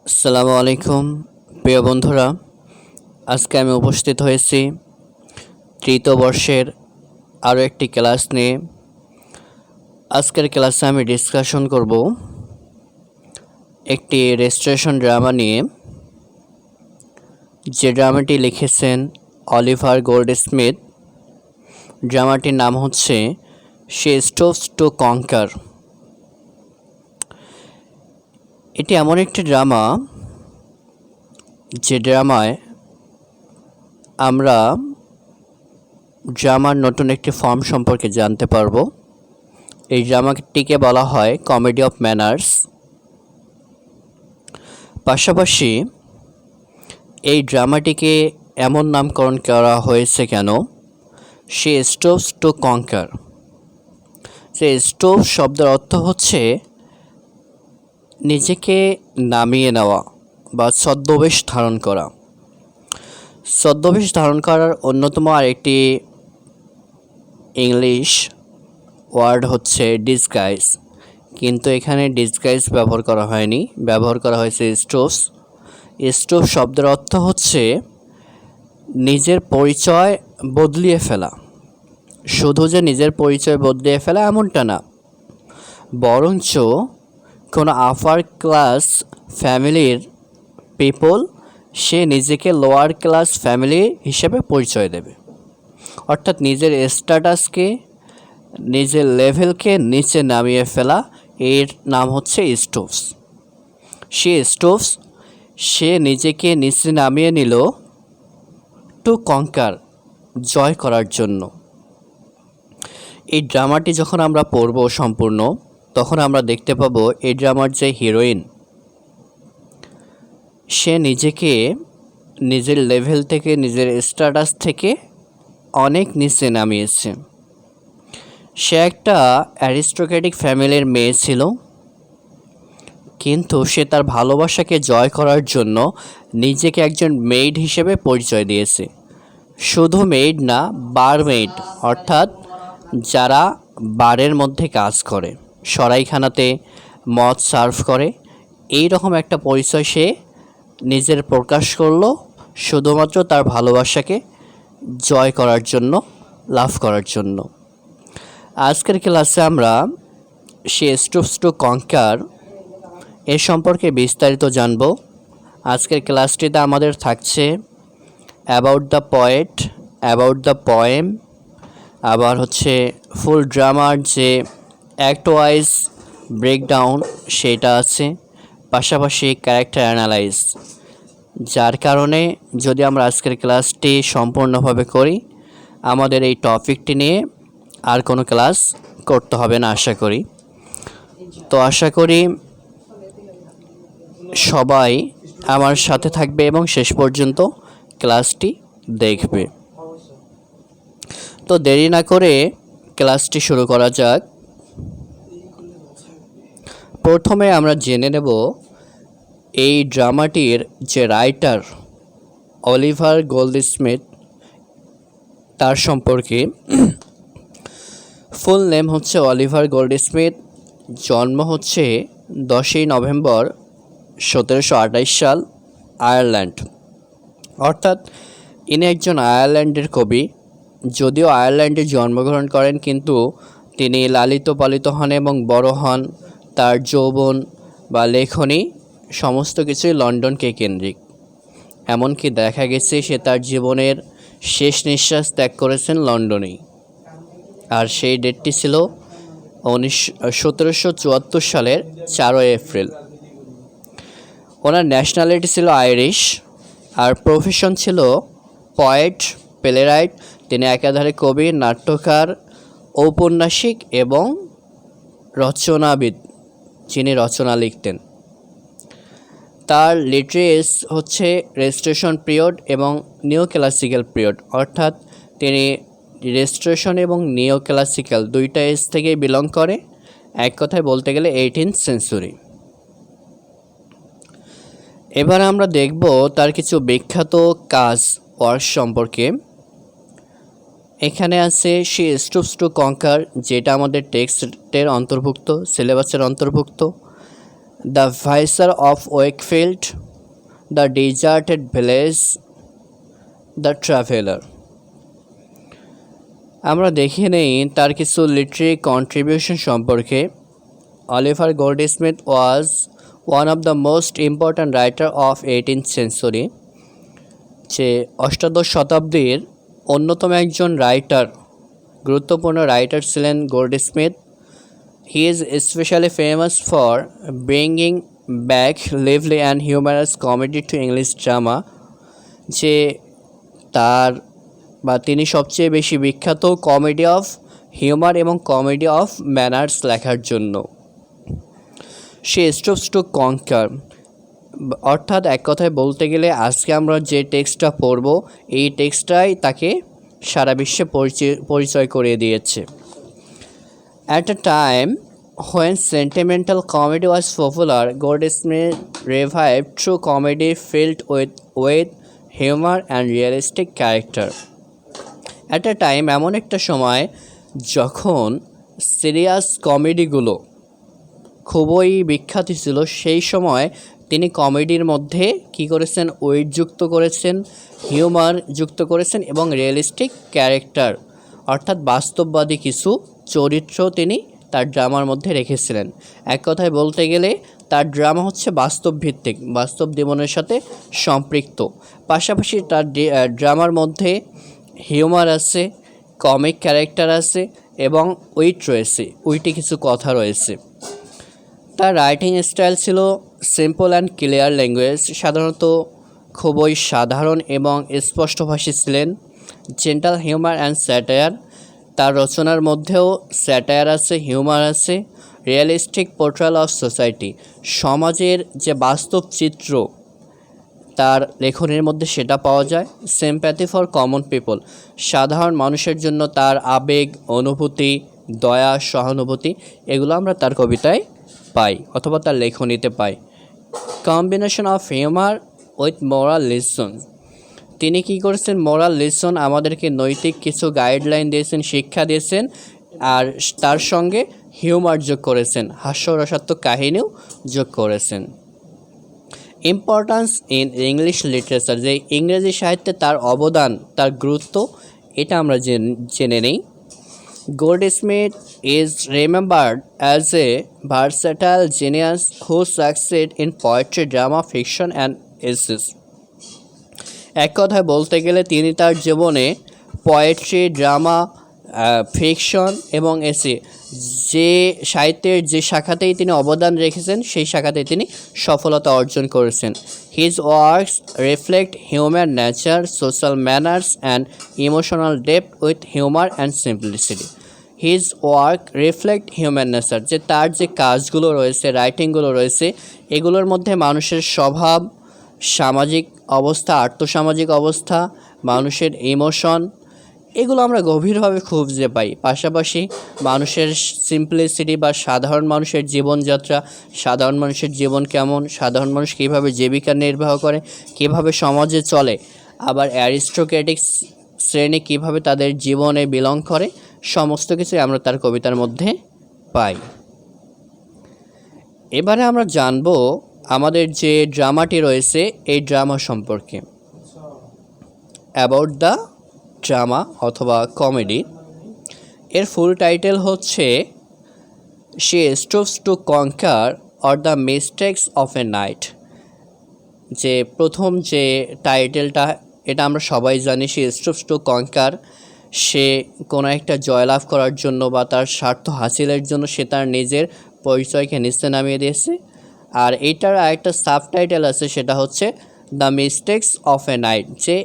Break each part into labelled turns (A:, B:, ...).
A: আসসালামু আলাইকুম প্রিয় বন্ধুরা। আজকে আমি উপস্থিত হয়েছি তৃতীয় বর্ষের আরও একটি ক্লাস নিয়ে। আজকের ক্লাসে আমি ডিসকাশন করব একটি রেজিস্ট্রেশন ড্রামা নিয়ে, যে ড্রামাটি লিখেছেন অলিভার গোল্ডস্মিথ। ড্রামাটির নাম হচ্ছে শি স্টোভস টু কঙ্কার। এটি এমন একটি ড্রামা যে ড্রামায় আমরা ড্রামার নতুন একটি ফর্ম সম্পর্কে জানতে পারবো। এই ড্রামাটিকে বলা হয় কমেডি অফ ম্যানার্স। পাশাপাশি এই ড্রামাটিকে এমন নামকরণ করা হয়েছে কেন, শি স্টোভস টু কঙ্কার। সে স্টোভ শব্দের অর্থ হচ্ছে নিজেকে নামিয়ে নেওয়া বা ছদ্মবেশ ধারণ করা। ছদ্মবেশ ধারণ করার অন্যতম আরেকটি ইংলিশ ওয়ার্ড হচ্ছে ডিসগাইজ, কিন্তু এখানে ডিসগাইজ ব্যবহার করা হয়নি, ব্যবহার করা হয়েছে স্টোভস। স্টোভ শব্দের অর্থ হচ্ছে নিজের পরিচয় বদলিয়ে ফেলা। শুধু যে নিজের পরিচয় বদলিয়ে ফেলা এমনটা না, বরঞ্চ কোনো আপার ক্লাস ফ্যামিলির পিপল সে নিজেকে লোয়ার ক্লাস ফ্যামিলি হিসেবে পরিচয় দেবে। অর্থাৎ নিজের স্ট্যাটাসকে, নিজের লেভেলকে নিচে নামিয়ে ফেলা, এর নাম হচ্ছে স্টোভস। সে স্টোভস, সে নিজেকে নিচে নামিয়ে নিল টু কঙ্কার, জয় করার জন্য। এই ড্রামাটি যখন আমরা পড়ব সম্পূর্ণ, তখন আমরা দেখতে পাবো এই ড্রামার যে হিরোইন, সে নিজেকে নিজের লেভেল থেকে, নিজের স্ট্যাটাস থেকে অনেক নিচে নামিয়েছে। সে একটা অ্যারিস্টোক্রেটিক ফ্যামিলির মেয়ে ছিল, কিন্তু সে তার ভালোবাসাকে জয় করার জন্য নিজেকে একজন মেইড হিসেবে পরিচয় দিয়েছে। শুধু মেইড না, বারমেইড, অর্থাৎ যারা বারের মধ্যে কাজ করে, সরাইখানাতে মদ সার্ভ করে, এই রকম একটা পরিচয় সে নিজের প্রকাশ করলো শুধুমাত্র তার ভালোবাসাকে জয় করার জন্য, লাভ করার জন্য। আজকের ক্লাসে আমরা শি স্টোভস টু কঙ্কার এর সম্পর্কে বিস্তারিত জানব। আজকের ক্লাসটিতে আমাদের থাকছে about the poet, about the poem, আবার হচ্ছে ফুল ড্রামার যে অ্যাক্ট ওয়াইজ ব্রেকডাউন সেটা আছে, পাশাপাশি ক্যারেক্টার অ্যানালাইজ। যার কারণে যদি আমরা আজকের ক্লাসটি সম্পূর্ণভাবে করি, আমাদের এই টপিকটি নিয়ে আর কোনো ক্লাস করতে হবে না আশা করি। তো আশা করি সবাই আমার সাথে থাকবে এবং শেষ পর্যন্ত ক্লাসটি দেখবে। তো দেরি না করে ক্লাসটি শুরু করা যাক। প্রথমে আমরা জেনে নেব এই ড্রামাটির যে রাইটার অলিভার গোল্ডস্মিথ, তার সম্পর্কে। ফুল নেম হচ্ছে অলিভার গোল্ডস্মিথ। জন্ম হচ্ছে 10ই নভেম্বর 1728 সাল, আয়ারল্যান্ড। অর্থাৎ ইনি একজন আয়ারল্যান্ডের কবি। যদিও আয়ারল্যান্ডে জন্মগ্রহণ করেন, কিন্তু তিনি লালিত পালিত হন এবং বড় হন। তার যৌবন বা লেখনী সমস্ত কিছুই লন্ডনকে কেন্দ্রিক। এমনকি দেখা গেছে সে তার জীবনের শেষ নিঃশ্বাস ত্যাগ করেছেন লন্ডনেই। আর সেই ডেটটি ছিল 1774 সালের 4 এপ্রিল। ওনার ন্যাশনালিটি ছিল আইরিশ, আর প্রফেশন ছিল পয়েট, প্লেরাইট। তিনি একাধারে কবি, নাট্যকার, ঔপন্যাসিক এবং রচনাবিদ, যিনি রচনা লিখতেন। তার লিটারেস হচ্ছে রেজিস্ট্রেশন পিরিয়ড এবং নিও ক্লাসিক্যাল পিরিয়ড, অর্থাৎ তিনি রেজিস্ট্রেশন এবং নিও ক্লাসিক্যাল দুইটা এজ থেকে বিলং করে। এক কথায় বলতে গেলে 18th সেঞ্চুরি। এবার আমরা দেখব তার কিছু বিখ্যাত কাজ, ওয়ার্ক সম্পর্কে। এখানে আছে শি স্টোভস টু কঙ্কার, যেটা আমাদের টেক্সটের অন্তর্ভুক্ত, সিলেবাসের অন্তর্ভুক্ত। The vicar of Wakefield, the deserted village, the traveller. আমরা দেখে নেই তার কিছু লিটারি কন্ট্রিবিউশন সম্পর্কে। Oliver Goldsmith was one of the most important writer of 18th century. যে অষ্টাদশ শতাব্দীর অন্যতম একজন রাইটার, গুরুত্বপূর্ণ রাইটার ছিলেন গোল্ডস্মিথ। He is specially famous for bringing back lively and humorous comedy to English drama. যে তার বা তিনি সবচেয়ে বেশি বিখ্যাত কমেডি অফ হিউমার এবং কমেডি অফ ম্যানার্স লেখার জন্য। শি স্ট্রোভস টু কনকার, অর্থাৎ এক কথায় বলতে গেলে আজকে আমরা যে টেক্সটটা পড়ব এই টেক্সটটাই তাকে সারা বিশ্বে পরিচয় করিয়ে দিয়েছে। At a time when sentimental comedy was popular, Goldsmith revived true comedy filled with humor and realistic character. At a time, এমন একটা সময় যখন সিরিয়াস কমেডিগুলো খুবই বিখ্যাত ছিল, সেই সময় তিনি কমেডির মধ্যে কি করেছেন, ওয়েট যুক্ত করেছেন, হিউমার যুক্ত করেছেন এবং রিয়েলিস্টিক ক্যারেক্টার অর্থাৎ বাস্তববাদী কিছু চরিত্র তিনি তার ড্রামার মধ্যে রেখেছিলেন। এক কথায় বলতে গেলে তার ড্রামা হচ্ছে বাস্তব ভিত্তিক, বাস্তব জীবনের সাথে সম্পৃক্ত। পাশাপাশি তার ড্রামার মধ্যে হিউমার আছে, কমিক ক্যারেক্টার আছে এবং উইট রয়েছে, উইটে কিছু কথা রয়েছে। তার রাইটিং স্টাইল ছিল সিম্পল অ্যান্ড ক্লিয়ার ল্যাঙ্গুয়েজ, সাধারণত খুবই সাধারণ এবং স্পষ্টভাষী ছিলেন। জেন্টাল হিউমার অ্যান্ড স্যাটায়ার, তার রচনার মধ্যেও স্যাটায়ার আছে, হিউমার আছে। রিয়েলিস্টিক পোর্ট্রেল অফ সোসাইটি, সমাজের যে বাস্তব চিত্র তার লেখনের মধ্যে সেটা পাওয়া যায়। সিম্প্যাথি ফর কমন পিপল, সাধারণ মানুষের জন্য তার আবেগ, অনুভূতি, দয়া, সহানুভূতি এগুলো আমরা তার কবিতায় পাই অথবা তার লেখনীতে পাই। Combination of humour with moral lesson, তিনি কি করেছেন, মোরাল লিসন আমাদেরকে নৈতিক কিছু গাইডলাইন দিয়েছেন, শিক্ষা দিয়েছেন, আর তার সঙ্গে হিউমার যোগ করেছেন, হাস্যরসাত্মক কাহিনীও যোগ করেছেন। ইম্পর্ট্যান্স ইন ইংলিশ লিটারেচার, যে ইংরেজি সাহিত্যে তার অবদান, তার গুরুত্ব, এটা আমরা জেনে নিই। Goldsmith is remembered as a versatile genius who succeeded in poetry, drama, fiction and essays. এক কথায় বলতে গেলে তিনি তার জীবনে পোয়েট্রি, ড্রামা, ফিকশন এবং এসে যে সাহিত্যের যে শাখাতেই তিনি অবদান রেখেছেন সেই শাখাতেই তিনি সফলতা অর্জন করেছেন। His works reflect human nature, social manners and emotional depth with humour and simplicity. His work reflect human nature, যে তার যে কাজগুলো রয়েছে, রাইটিংগুলো রয়েছে, এগুলোর মধ্যে মানুষের স্বভাব, সামাজিক অবস্থা, আর্থসামাজিক অবস্থা, মানুষের ইমোশন, এগুলো আমরা গভীরভাবে খুঁজে পাই। পাশাপাশি মানুষের সিম্পলিসিটি বা সাধারণ মানুষের জীবনযাত্রা, সাধারণ মানুষের জীবন কেমন, সাধারণ মানুষ কীভাবে জীবিকা নির্বাহ করে, কীভাবে সমাজে চলে, আবার অ্যারিস্টোক্রেটিক শ্রেণী কীভাবে তাদের জীবনে বিলং করে, সমস্ত কিছুই আমরা তার কবিতার মধ্যে পাই। এবারে আমরা জানব আমাদের যে ড্রামাটি রয়েছে এই ড্রামা সম্পর্কে। অ্যাবাউট দ্য ড্রামা অথবা কমেডি, এর ফুল টাইটেল হচ্ছে she stoops to conquer or the mistakes of a night. যে প্রথম যে টাইটেলটা এটা আমরা সবাই জানি, শি স্ট্রোভস টু কনকার, সে কোনো একটা জয়লাভ করার জন্য বা তার স্বার্থ হাসিলের জন্য সে তার নিজের পরিচয়কে নিচে নামিয়ে দিয়েছে। আর এইটার আরেকটা সাবটাইটেল আছে, সেটা হচ্ছে the mistakes of a night, যে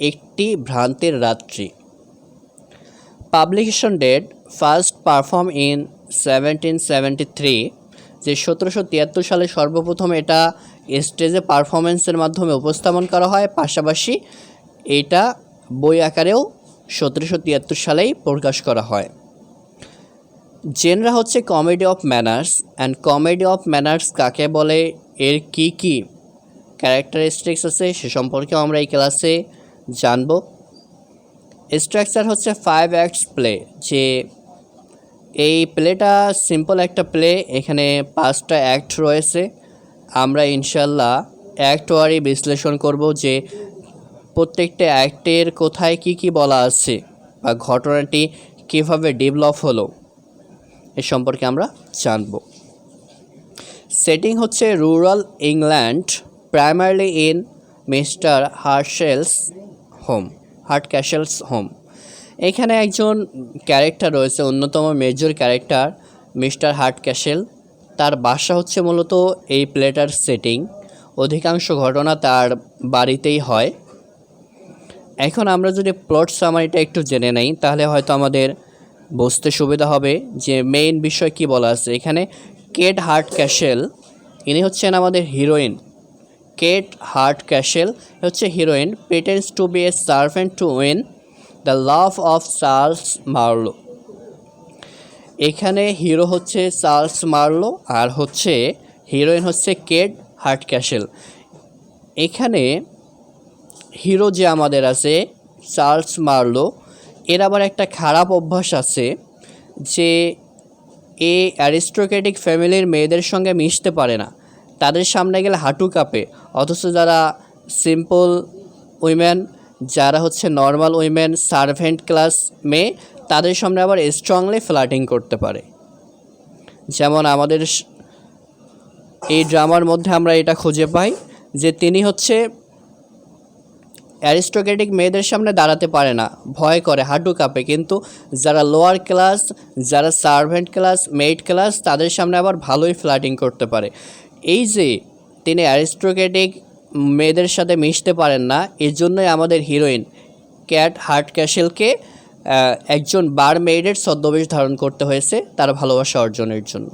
A: একটি ভ্রান্তির রাত্রি। Publication date first perform in 1773, যে 1773 সালে সর্বপ্রথম এটা স্টেজে পারফরমেন্সের মাধ্যমে উপস্থাপন করা হয়। পাশাপাশি এটা বই আকারেও 1773 সালেই প্রকাশ করা হয়। জেনরা হচ্ছে comedy of manners. And comedy of manners কাকে বলে, এর কি কি ক্যারেক্টারিস্টিক্স আছে সে সম্পর্কেও আমরা এই ক্লাসে জানব। স্ট্রাকচার হচ্ছে 5 অ্যাক্টস প্লে, যে এই প্লেটা সিম্পল একটা প্লে। এখানে 5টা অ্যাক্ট রয়েছে। আমরা ইনশাল্লাহ অ্যাক্ট ওয়ারি বিশ্লেষণ করব যে প্রত্যেকটা অ্যাক্টের কোথায় কি কি বলা আছে বা ঘটনাটি কীভাবে ডেভেলপ হলো এ সম্পর্কে আমরা জানব। সেটিং হচ্ছে rural England, primarily in Mr Hardcastle's home. এখানে একজন ক্যারেক্টার রয়েছে, অন্যতম মেজর ক্যারেক্টার মিস্টার হার্টক্যাশেল। তার বাসা হচ্ছে মূলত এই প্লেটার সেটিং। অধিকাংশ ঘটনা তার বাড়িতেই হয়। এখন আমরা যদি প্লট সামারিটা একটু জেনে নেই তাহলে হয়তো আমাদের বুঝতে সুবিধা হবে যে মেইন বিষয় কি বলা আছে। এখানে কেট হার্টক্যাশেল ইনি হচ্ছেন আমাদের হিরোইন। কেট হার্টক্যাশেল হচ্ছে heroine. Pretends to be a servant to win the love of Charles Marlow. এখানে হিরো হচ্ছে চার্লস মার্লো আর হচ্ছে হিরোইন হচ্ছে কেট হার্টক্যাশেল। এখানে হিরো যে আমাদের আছে চার্লস মার্লো, এর আবার একটা খারাপ অভ্যাস আছে যে এ অ্যারিস্টোক্রেটিক ফ্যামিলির মেয়েদের সঙ্গে মিশতে পারে না। তাদের সামনে গেলে হাঁটু কাঁপে। অথচ যারা সিম্পল উইমেন, যারা হচ্ছে নর্মাল উইমেন, সার্ভেন্ট ক্লাস মেয়ে, তাদের সামনে আবার স্ট্রংলি ফ্লার্টিং করতে পারে। যেমন আমাদের এই ড্রামার মধ্যে আমরা এটা খুঁজে পাই যে তিনি হচ্ছে অ্যারিস্টোক্রেটিক মেয়েদের সামনে দাঁড়াতে পারে না, ভয় করে, হাঁটু কাঁপে। কিন্তু যারা লোয়ার ক্লাস, যারা সার্ভেন্ট ক্লাস, মেইড ক্লাস, তাদের সামনে আবার ভালোই ফ্লার্টিং করতে পারে। এই যে তিনি অ্যারিস্টোক্রেটিক মেয়েদের সাথে মিশতে পারেন না, এর জন্যই আমাদের হিরোইন ক্যাট হার্টক্যাশেলকে একজন বার মেইডের ছদ্মবেশ ধারণ করতে হয়েছে তার ভালোবাসা অর্জনের জন্য।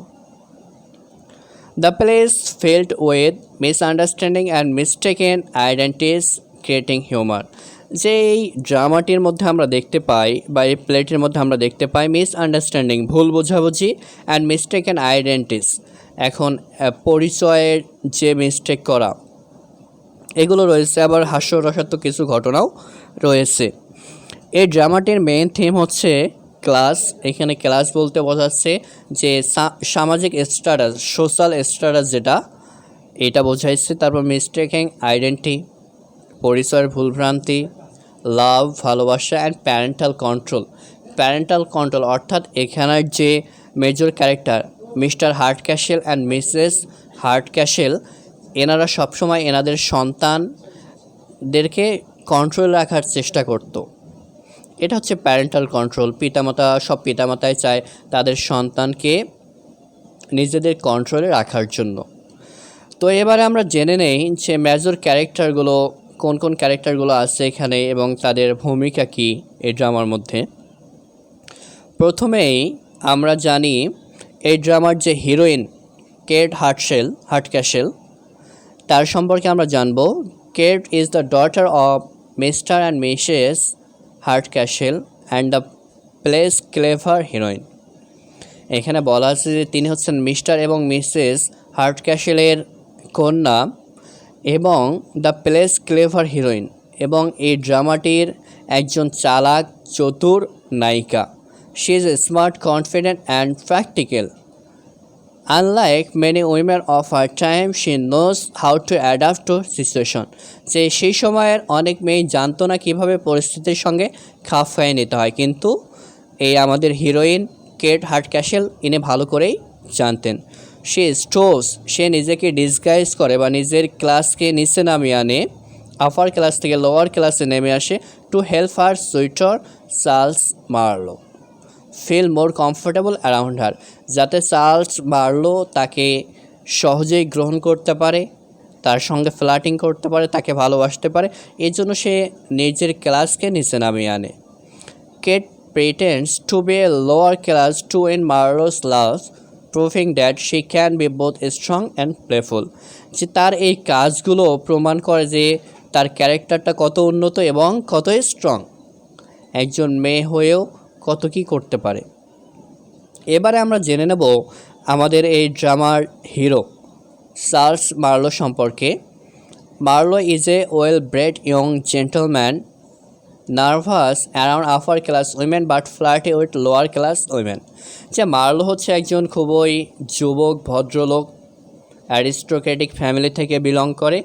A: The place filled with misunderstanding and mistaken identities creating humour. যে এই ড্রামাটির মধ্যে আমরা দেখতে পাই বা এই প্লেটের মধ্যে আমরা দেখতে পাই মিসআন্ডারস্ট্যান্ডিং, ভুল বোঝাবুঝি, অ্যান্ড মিস্টেকেন আইডেন্টিটিস, এখন পরিচয়ের যে মিস্টেক করা, এগুলো রয়েছে। আবার হাস্যরসাত্মক কিছু ঘটনাও রয়েছে। এই ড্রামাটির মেইন থিম হচ্ছে ক্লাস। এখানে ক্লাস বলতে বোঝাচ্ছে যে সামাজিক স্ট্যাটাস, সোশ্যাল স্ট্যাটাস যেটা, এটা বোঝাইছে। তারপর মিস্টেকিং আইডেন্টি, পরিচয়ের ভুলভ্রান্তি, লাভ ভালোবাসা, অ্যান্ড প্যারেন্টাল কন্ট্রোল অর্থাৎ এখানের যে major character Mr Hardcastle and Mrs Hardcastle, এনারা সবসময় এনাদের সন্তানদেরকে কন্ট্রোল রাখার চেষ্টা করত। এটা হচ্ছে প্যারেন্টাল কন্ট্রোল। সব পিতামাতাই চায় তাদের সন্তানকে নিজেদের কন্ট্রোলে রাখার জন্য। তো এবারে আমরা জেনে নেই যে মেজর ক্যারেক্টারগুলো কোন কোন ক্যারেক্টারগুলো আছে এখানে এবং তাদের ভূমিকা কী এই ড্রামার মধ্যে। প্রথমেই আমরা জানি এই ড্রামার যে হিরোইন কেট হার্টক্যাশেল, তার সম্পর্কে আমরা জানব। Kate is the daughter of Mr and Mrs Hardcastle and the place clever heroine. এখানে বলা আছে যে তিনি হচ্ছেন মিস্টার এবং মিসেস হার্টক্যাশেলের কন্যা এবং দ্য প্লেস ক্লেভার হিরোইন, এবং এই ড্রামাটির একজন চালাক চতুর নায়িকা। She is smart, confident and practical. Unlike many women of her time, she knows how to adapt two situation. যে সেই সময়ের অনেক মেয়ে জানতো না কীভাবে পরিস্থিতির সঙ্গে খাপ খাইয়ে নিতে হয়, কিন্তু এই আমাদের হিরোইন কেট হার্টক্যাশেল ইনি ভালো করেই জানতেন। সে নিজেকে ডিসগাইজ করে বা নিজের ক্লাসকে নিচে নামিয়ে আনে, আপার ক্লাস থেকে লোয়ার ক্লাসে নেমে আসে, to help her suitor Charles Marlow feel more comfortable around her, যাতে চার্লস মার্লো তাকে সহজেই গ্রহণ করতে পারে, তার সঙ্গে ফ্লার্টিং করতে পারে, তাকে ভালোবাসতে পারে। এই জন্য সে নিজের ক্লাসকে নিচে নামিয়ে আনে। Kate pretends to be a lower class to win Marlow's love, proving that she can be both strong and playful. যে তার এই কাজগুলো প্রমাণ করে যে তার ক্যারেক্টারটা কত উন্নত এবং কতই স্ট্রং, একজন মেয়ে হয়েও কত কী করতে পারে। এবারে আমরা জেনে নেব আমাদের এই ড্রামার হিরো চার্লস মার্লো সম্পর্কে। Marlowe is a well bread young gentleman nervous around upper class women but flirty with lower class women. যে মার্লো হচ্ছে একজন খুবই যুবক ভদ্রলোক, অ্যারিস্টোক্রেটিক ফ্যামিলি থেকে বিলং করে,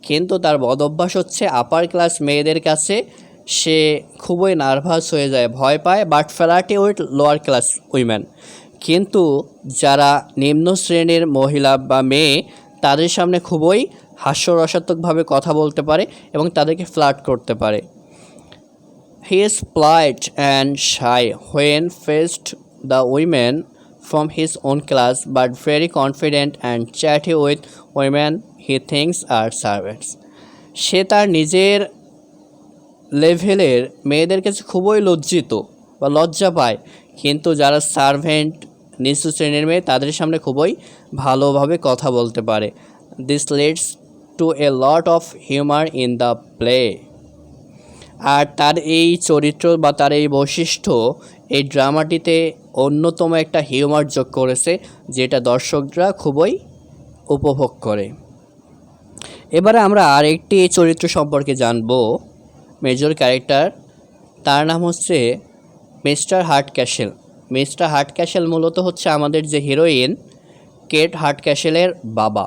A: কিন্তু তার বদ অভ্যাস হচ্ছে আপার ক্লাস মেয়েদের কাছে সে খুবই নার্ভাস হয়ে যায়, ভয় পায়, but flirty with lower class women. কিন্তু যারা নিম্ন শ্রেণীর মহিলা বা মেয়ে তাদের সামনে খুবই হাস্যরসাত্মকভাবে কথা বলতে পারে এবং তাদেরকে ফ্লার্ট করতে পারে। He is polite and shy when faced the women from his own class, but very confident and chatty with women he thinks are servants. সে তার নিজের লেভেলের মেয়েদের কাছে খুবই লজ্জিত বা লজ্জা পায়, কিন্তু যারা সার্ভেন্ট নিচু শ্রেণীর মেয়ে তাদের সামনে খুবই ভালোভাবে কথা বলতে পারে। This leads to a lot of humour in the play. আর তার এই চরিত্র বা তার এই বৈশিষ্ট্য এই ড্রামাটিতে অন্যতম একটা হিউমার যোগ করেছে, যেটা দর্শকরা খুবই উপভোগ করে। এবারে আমরা আরেকটি চরিত্র সম্পর্কে জানব, মেজর ক্যারেক্টার, তার নাম হচ্ছে মিস্টার হার্টক্যাসেল। মিস্টার হার্টক্যাসেল মূলত হচ্ছে আমাদের যে হিরোইন কেট হার্টক্যাসেলের বাবা।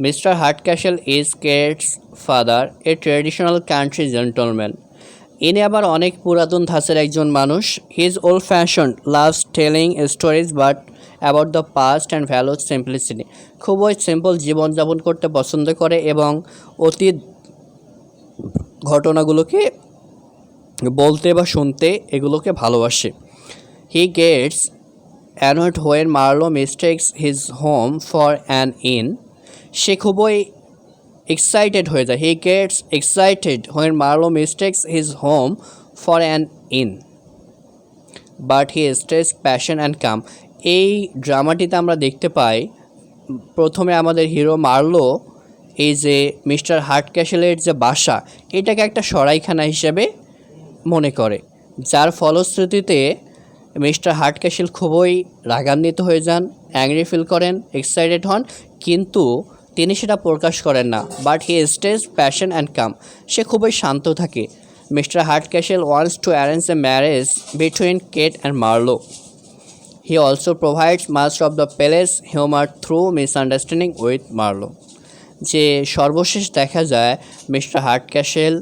A: Mr. Hardcastle is Kate's father, a traditional country gentleman. ইনি আবার অনেক পুরাতন ধাঁচের একজন মানুষ। He is old fashion, loves telling stories but about the past and values simplicity. খুবই সিম্পল জীবনযাপন করতে পছন্দ করে এবং অতীত ঘটনাগুলোকে বলতে বা শুনতে এগুলোকে ভালোবাসে। He gets annoyed when Marlow mistakes his home for an inn. সে খুবই এক্সাইটেড হয়ে যায়। He gets excited when Marlow mistakes his home for an inn but he stays passion and calm. এই ড্রামাটিতে আমরা দেখতে পাই প্রথমে আমাদের হিরো মার্লো এই যে মিস্টার হার্টক্যাসেলের যে বাসা এটাকে একটা সরাইখানা হিসেবে মনে করে, যার ফলশ্রুতিতে মিস্টার হার্টক্যাসেল খুবই রাগান্বিত হয়ে যান, অ্যাংরি ফিল করেন, এক্সাইটেড হন, কিন্তু তিনি সেটা প্রকাশ করেন না। But he stays passion and calm. সে খুবই শান্ত থাকে। Mr Hardcastle wants to arrange a marriage between Kate and Marlow. He also provides most of the palace humour through misunderstanding with Marlow. যে সর্বশেষ দেখা যায় মিস্টার হার্টক্যাসেল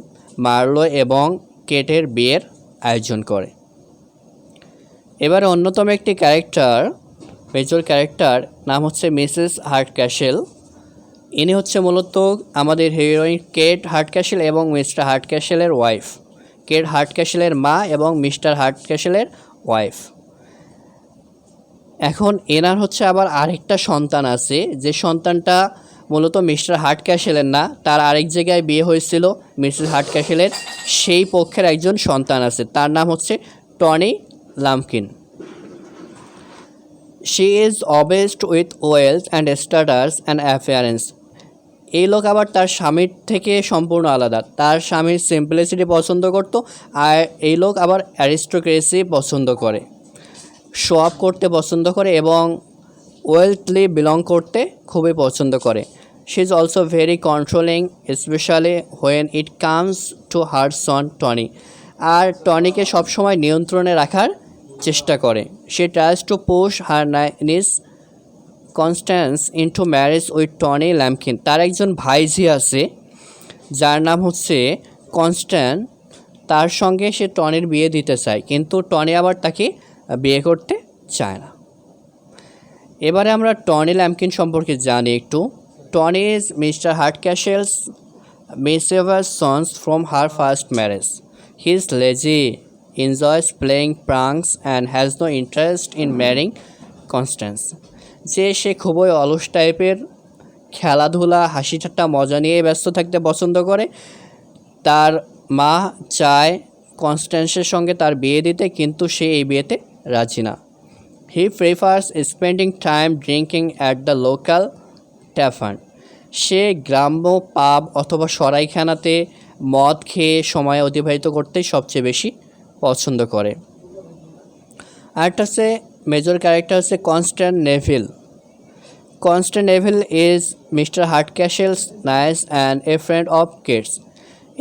A: মার্লো এবং কেটের বিয়ের আয়োজন করে। এবারে অন্যতম একটি ক্যারেক্টার, মেজর ক্যারেক্টার, নাম হচ্ছে মিসেস হার্টক্যাসেল। ইনি হচ্ছে মূলত আমাদের হিরোইন কেট হার্টক্যাসেল এবং মিস্টার হার্টক্যাসেলের ওয়াইফ। কেট হার্টক্যাসেলের মা এবং মিস্টার হার্টক্যাসেলের ওয়াইফ। এখন এনার হচ্ছে আবার আরেকটা সন্তান আছে, যে সন্তানটা মূলত মিস্টার হার্টক্যাসেলের না, তার আরেক জায়গায় বিয়ে হয়েছিল মিসেস হার্টক্যাসেলের, সেই পক্ষের একজন সন্তান আছে, তার নাম হচ্ছে Tony Lumpkin. She is obsessed with wealth and status and appearance. এই লোক আবার তার স্বামীর থেকে সম্পূর্ণ আলাদা। তার স্বামীর সিম্পলিসিটি পছন্দ করত, আর এই লোক আবার অ্যারিস্টোক্রেসি পছন্দ করে, শো অফ করতে পছন্দ করে এবং ওয়েলথলি বিলং করতে খুবই পছন্দ করে। She is also very controlling, specially when it comes to her son Tony. আর টনিকে সবসময় নিয়ন্ত্রণে রাখার চেষ্টা করে। She tries to push her niece Constance into marriage with Tony Lumpkin. তার একজন ভাইঝি আছে যার নাম হচ্ছে কনস্ট্যান্ট, তার সঙ্গে সে টনির বিয়ে দিতে চায়, কিন্তু টনি আবার তাকে বিয়ে করতে চায় না। এবারে আমরা টনি ল্যাম্পকিন সম্পর্কে জানি একটু। Tony is Mr Hardcastle's mischievous sons from her first marriage. He is lazy, enjoys playing pranks and has no interest in marrying Constance. যে সে খুবই অলস টাইপের, খেলাধুলা হাসি ঠাট্টা মজা নিয়ে ব্যস্ত থাকতে পছন্দ করে। তার মা চায় কনস্ট্যান্সের সঙ্গে তার বিয়ে দিতে, কিন্তু সে এই বিয়েতে রাজি না। He prefers spending time drinking at the local tavern. সে গ্রাম্য পাব অথবা সরাইখানাতে মদ খেয়ে সময় অতিবাহিত করতে সবচেয়ে বেশি পছন্দ করে। আরেকটা হচ্ছে মেজর ক্যারেক্টার হচ্ছে Constance Neville. Constance Neville is Mr Hardcastle's niece and a friend of Kate's.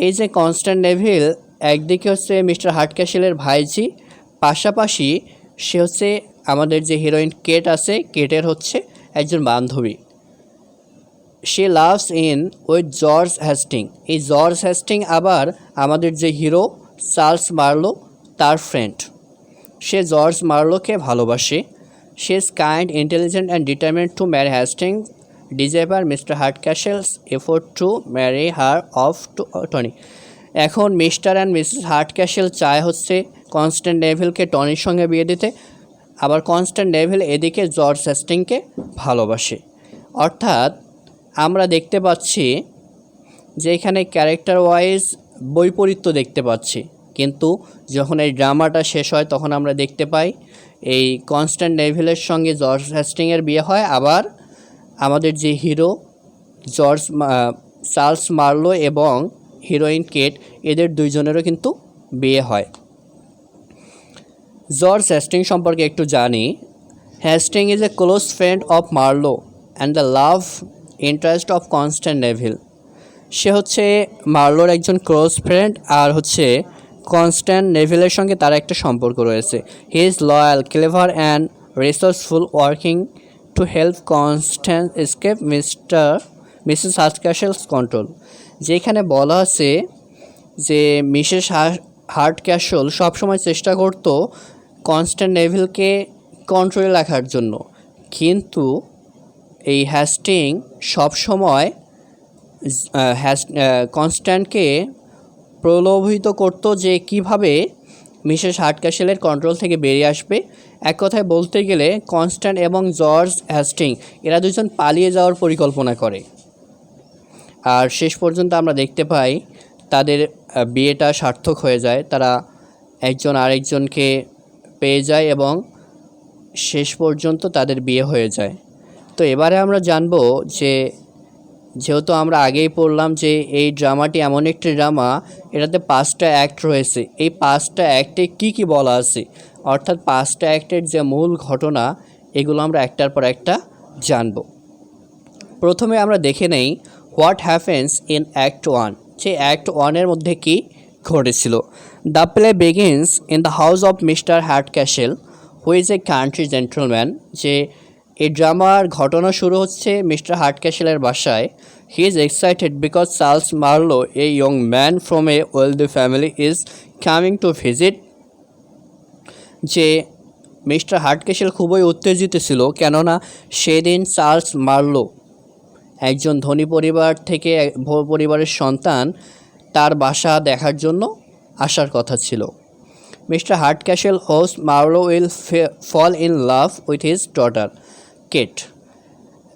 A: এই যে কনস্ট্যান্ট নেভিল, একদিকে হচ্ছে মিস্টার হার্টক্যাশেলের ভাইজি, পাশাপাশি সে হচ্ছে আমাদের যে হিরোইন কেট আছে, কেটের হচ্ছে একজন বান্ধবী। সে loves in with George Hastings. এই জর্জ হ্যাস্টিং আবার আমাদের যে হিরো চার্লস মার্লো তার ফ্রেন্ড। সে জর্জ মার্লোকে ভালোবাসে। সে is kind, intelligent and determined to marry Hastings despite Mr Hardcastle's effort to marry her off to Tony. এখন মিস্টার অ্যান্ড মিসেস হার্টক্যাশেল চায় হচ্ছে কনস্ট্যান্ট নেভিলকে টনির সঙ্গে বিয়ে দিতে, আবার কনস্ট্যান্ট নেভিল এদিকে জর্জ হ্যাস্টিংকে ভালোবাসে। অর্থাৎ আমরা দেখতে পাচ্ছি যে এখানে ক্যারেক্টার ওয়াইজ বৈপরীত্য দেখতে পাচ্ছি, কিন্তু যখন এই ড্রামাটা শেষ হয় তখন আমরা দেখতে পাই এই কনস্ট্যান্ট নেভিলের সঙ্গে জর্জ হ্যাস্টিংয়ের বিয়ে হয়, আবার আমাদের যে হিরো চার্লস মার্লো এবং হিরোইন কেট, এদের দুইজনেরও কিন্তু বিয়ে হয়। জর্জ হ্যাস্টিং সম্পর্কে একটু জানি। Hastings is a close friend of Marlow and the love interest of Constance Neville. সে হচ্ছে মার্লোর একজন ক্লোজ ফ্রেন্ড, আর হচ্ছে কনস্ট্যান্ট নেভিলের সঙ্গে তার একটা সম্পর্ক রয়েছে। He is loyal, clever and resourceful, working to help Constance escape Mrs Hardcastle's control. যেখানে বলা আছে যে মিসেস হার্টক্যাশেল সবসময় চেষ্টা করতো কনস্ট্যান্ট নেভিলকে কন্ট্রোলে রাখার জন্য, কিন্তু এই হ্যাস্টিং সবসময় কনস্ট্যান্টকে প্রলোভিত করতো যে কিভাবে মিসেস হার্টক্যাশেলের কন্ট্রোল থেকে বেরিয়ে আসবে। এক কথায় বলতে গেলে কনস্ট্যান্ট এবং জর্জ হ্যাস্টিং এরা দুজন পালিয়ে যাওয়ার পরিকল্পনা করে, আর শেষ পর্যন্ত আমরা দেখতে পাই তাদের বিয়েটা সার্থক হয়ে যায়। তারা একজন আরেকজনকে পেয়ে যায় এবং শেষ পর্যন্ত তাদের বিয়ে হয়ে যায়। তো এবারে আমরা জানবো যে, যেহেতু আমরা আগেই পড়লাম যে এই ড্রামাটি এমন একটি ড্রামা, এটাতে 5টা অ্যাক্ট রয়েছে। এই 5টা অ্যাক্টে কী কী বলা আছে, অর্থাৎ 5টা অ্যাক্টের যে মূল ঘটনা, এগুলো আমরা একটার পর একটা জানব। প্রথমে আমরা দেখে নেই হোয়াট হ্যাপেন্স ইন অ্যাক্ট 1, যে অ্যাক্ট 1-এর মধ্যে কী ঘটেছিল। The play begins in the house of Mr Hardcastle who is a country gentleman. যে এই ড্রামার ঘটনা শুরু হচ্ছে মিস্টার হার্টক্যাশেলের বাসায়। He is excited because Charles Marlow, a young man from a wealthy family, is coming to visit. যে Mr Hardcastle খুবই উত্তেজিত ছিল, কেননা সেদিন চার্লস মার্লো, একজন ধনী পরিবার থেকে পরিবারের সন্তান, তার বাসা দেখার জন্য আসার কথা ছিল। Mr Hardcastle hopes Marlow will fall in love with his daughter Kate.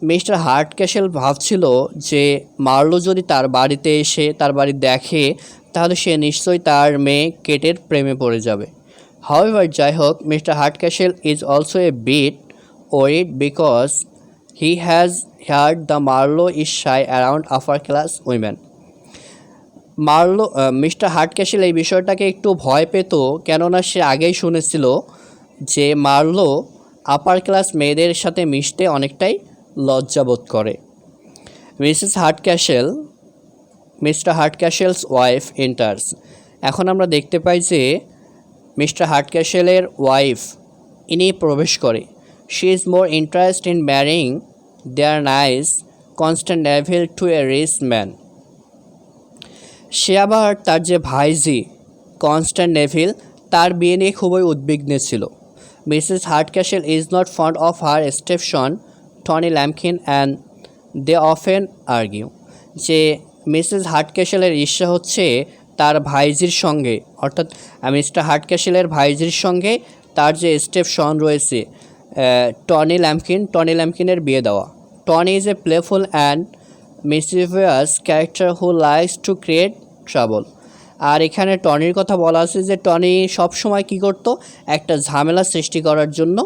A: Mr Hardcastle ভাবছিল যে মার্লো যদি তার বাড়িতে এসে তার বাড়ি দেখে, তাহলে সে নিশ্চয়ই তার মেয়ে কেটের প্রেমে পড়ে যাবে। হাউএভার, যাই হোক, Mr Hardcastle is also a bit worried because he has heard the Marlow is shy around upper class women. Mr Hardcastle এই বিষয়টাকে একটু ভয় পেত, কেননা সে আগেই শুনেছিল যে মার্লো আপার ক্লাস মেয়েদের সাথে মিশতে অনেকটাই লজ্জাবোধ করে। Mr Hardcastle's wife enters. এখন আমরা দেখতে পাই যে মিস্টার হার্টক্যাশেলের ওয়াইফ ইনি প্রবেশ করে। She is more interest in marrying their niece Constance Neville to a rich man. সে আবার তার যে ভাইজি কনস্ট্যান্ট নেভিল, তার বিয়ে নিয়ে খুবই উদ্বিগ্ন ছিল। Mrs Hardcastle is not fond of her stepson Tony Lumpkin and they often argue. যে মিসেস হার্টক্যাশেলের ঈর্ষা হচ্ছে তার ভাইজির সঙ্গে, অর্থাৎ মিস্টার হার্টক্যাশেলের ভাইজির সঙ্গে তার যে স্টেপসন রয়েছে টনি ল্যাম্পকিনের বিয়ে দেওয়া। Tony is a playful and mischievous character who likes to create trouble. আর এখানে টনির কথা বলা আছে যে টনি সবসময় কী করতো, একটা ঝামেলা সৃষ্টি করার জন্য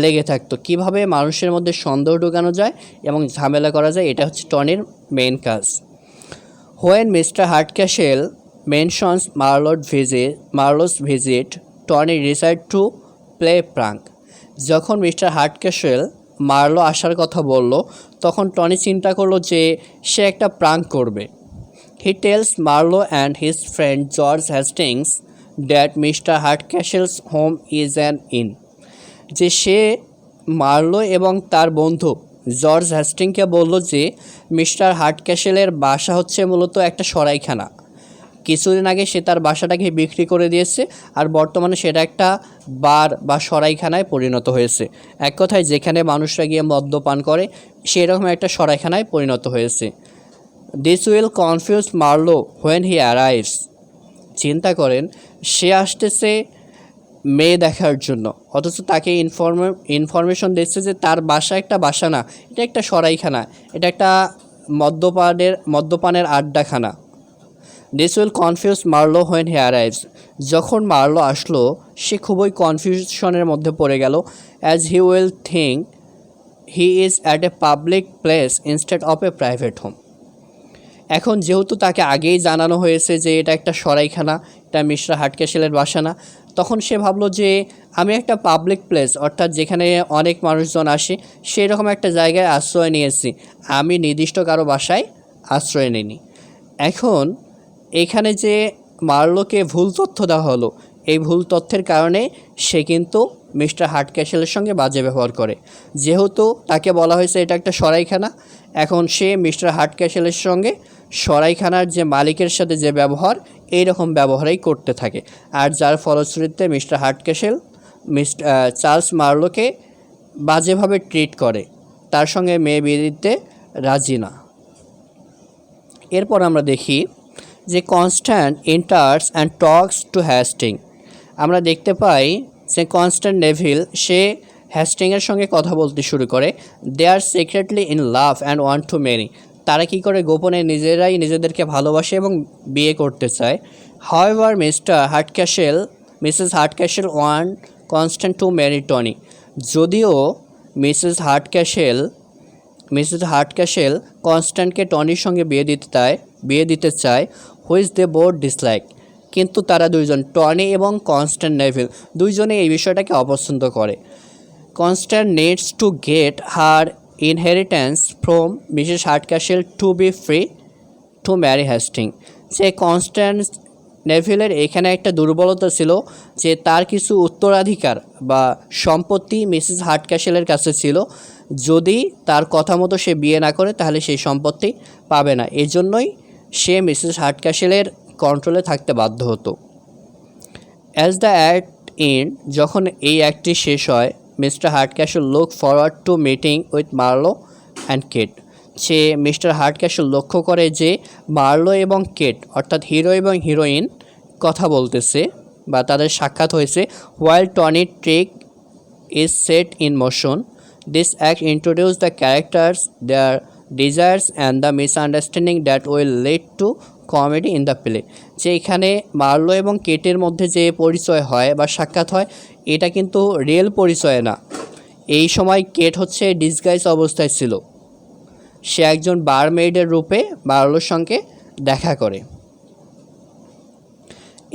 A: লেগে থাকতো। কিভাবে মানুষের মধ্যে সন্দেহ ঢোকানো যায় এবং ঝামেলা করা যায়, এটা হচ্ছে টনির মেন কাজ। When Mr Hardcastle mentions Marlow's visit, Tony decide to play prank. যখন মিস্টার হার্টক্যাশেল মার্লো আসার কথা বলল, তখন টনি চিন্তা করলো যে সে একটা প্রাঙ্ক করবে। He tells Marlowe and his friend George Hastings that Mr. Hardcastle's home is an inn. যে সে মার্লো এবং তার বন্ধু জর্জ হ্যাস্টিংকে বলল যে মিস্টার হার্ডক্যাসেলের বাসা হচ্ছে মূলত একটা সরাইখানা। কিছুদিন আগে সে তার বাসাটাকে বিক্রি করে দিয়েছে, আর বর্তমানে সেটা একটা বার বা সরাইখানায় পরিণত হয়েছে। এক কথায় যেখানে মানুষরা গিয়ে মদ্যপান করে সেরকম একটা সরাইখানায় পরিণত হয়েছে। This will confuse Marlow when he arrives. চিন্তা করেন, সে আসতেছে মেয়ে দেখার জন্য, অথচ তাকে ইনফরমেশন দিচ্ছে যে তার বাসা একটা বাসা না, এটা একটা সরাইখানা, এটা একটা মদ্যপানের আড্ডাখানা। This will confuse Marlow when he arrives. যখন মার্লো আসলো সে খুবই কনফিউশনের মধ্যে পড়ে গেল, as he will think he is at a public place instead of a private home. এখন যেহেতু তাকে আগেই জানানো হয়েছে যে এটা একটা সরাইখানা, এটা মিস্টার হার্ডক্যাসেলের বাসা না, তখন সে ভাবলো যে আমি একটা পাবলিক প্লেস, অর্থাৎ যেখানে অনেক মানুষজন আসে সেই রকম একটা জায়গায় আশ্রয় নিয়েছি, আমি নির্দিষ্ট কারো বাসায় আশ্রয় নিইনি। এখন এখানে যে মার্লোকে ভুল তথ্য দেওয়া হলো, এই ভুল তথ্যের কারণে সে কিন্তু মিস্টার হার্ডক্যাসেলের সঙ্গে বাজে ব্যবহার করে। যেহেতু তাকে বলা হয়েছে এটা একটা সরাইখানা, এখন সে মিস্টার হার্ডক্যাসেলের সঙ্গে সরাইখানার যে মালিকের সাথে যে ব্যবহার, এই রকম ব্যবহারই করতে থাকে, আর যার ফলশ্রুতিতে মিস্টার হার্ডক্যাসেল চার্লস মার্লোকে বাজেভাবে ট্রিট করে, তার সঙ্গে মেয়ে বিয়ে দিতে রাজি না। এরপর আমরা দেখি যে Constance enters and talks to Hastings. আমরা দেখতে পাই যে কনস্ট্যান্ট নেভিল সে হ্যাস্টিংয়ের সঙ্গে কথা বলতে শুরু করে। They are secretly in love and want to marry. তারা কী করে গোপনে নিজেরাই নিজেদেরকে ভালোবাসে এবং বিয়ে করতে চায়। However Mrs Hardcastle want Constance to marry Tony. যদিও মিসেস হার্ডক্যাসেল কনস্ট্যান্টকে টনির সঙ্গে বিয়ে দিতে চায়, হুইচ দে বোথ ডিসলাইক। কিন্তু তারা দুইজন, টনি এবং কনস্ট্যান্ট নেভিল, দুইজনে এই বিষয়টাকে অপছন্দ করে। Constance needs to get her inheritance from Mrs Hardcastle to be free to marry Hastings. যে কনস্ট্যান্ট নেভিলের এখানে একটা দুর্বলতা ছিল যে তার কিছু উত্তরাধিকার বা সম্পত্তি মিসেস হার্ডক্যাসেলের কাছে ছিল, যদি তার কথা মতো সে বিয়ে না করে তাহলে সেই সম্পত্তি পাবে না। এজন্যই সে মিসেস হার্ডক্যাসেলের কন্ট্রোলে থাকতে বাধ্য হতো। অ্যাজ দ্য অ্যাক্ট এন্ড, যখন এই অ্যাক্টটি শেষ হয়, Mr Hardcastle look forward to meeting with Marlow and Kate. সে মিস্টার হার্ডক্যাসেল লক্ষ্য করে যে মার্লো এবং কেট, অর্থাৎ হিরো এবং হিরোইন কথা বলতেছে বা তাদের সাক্ষাৎ হয়েছে। While Tony trick is set in motion, this act introduce the characters, their desires and the misunderstanding that will lead to comedy in the play. যে এখানে মার্লো এবং কেটের মধ্যে যে পরিচয় হয় বা সাক্ষাৎ হয়, এটা কিন্তু রিয়েল পরিচয় না। এই সময় কেট হচ্ছে ডিসগাইজ অবস্থায় ছিল, সে একজন বারমেইডের রূপে মার্লোর সঙ্গে দেখা করে।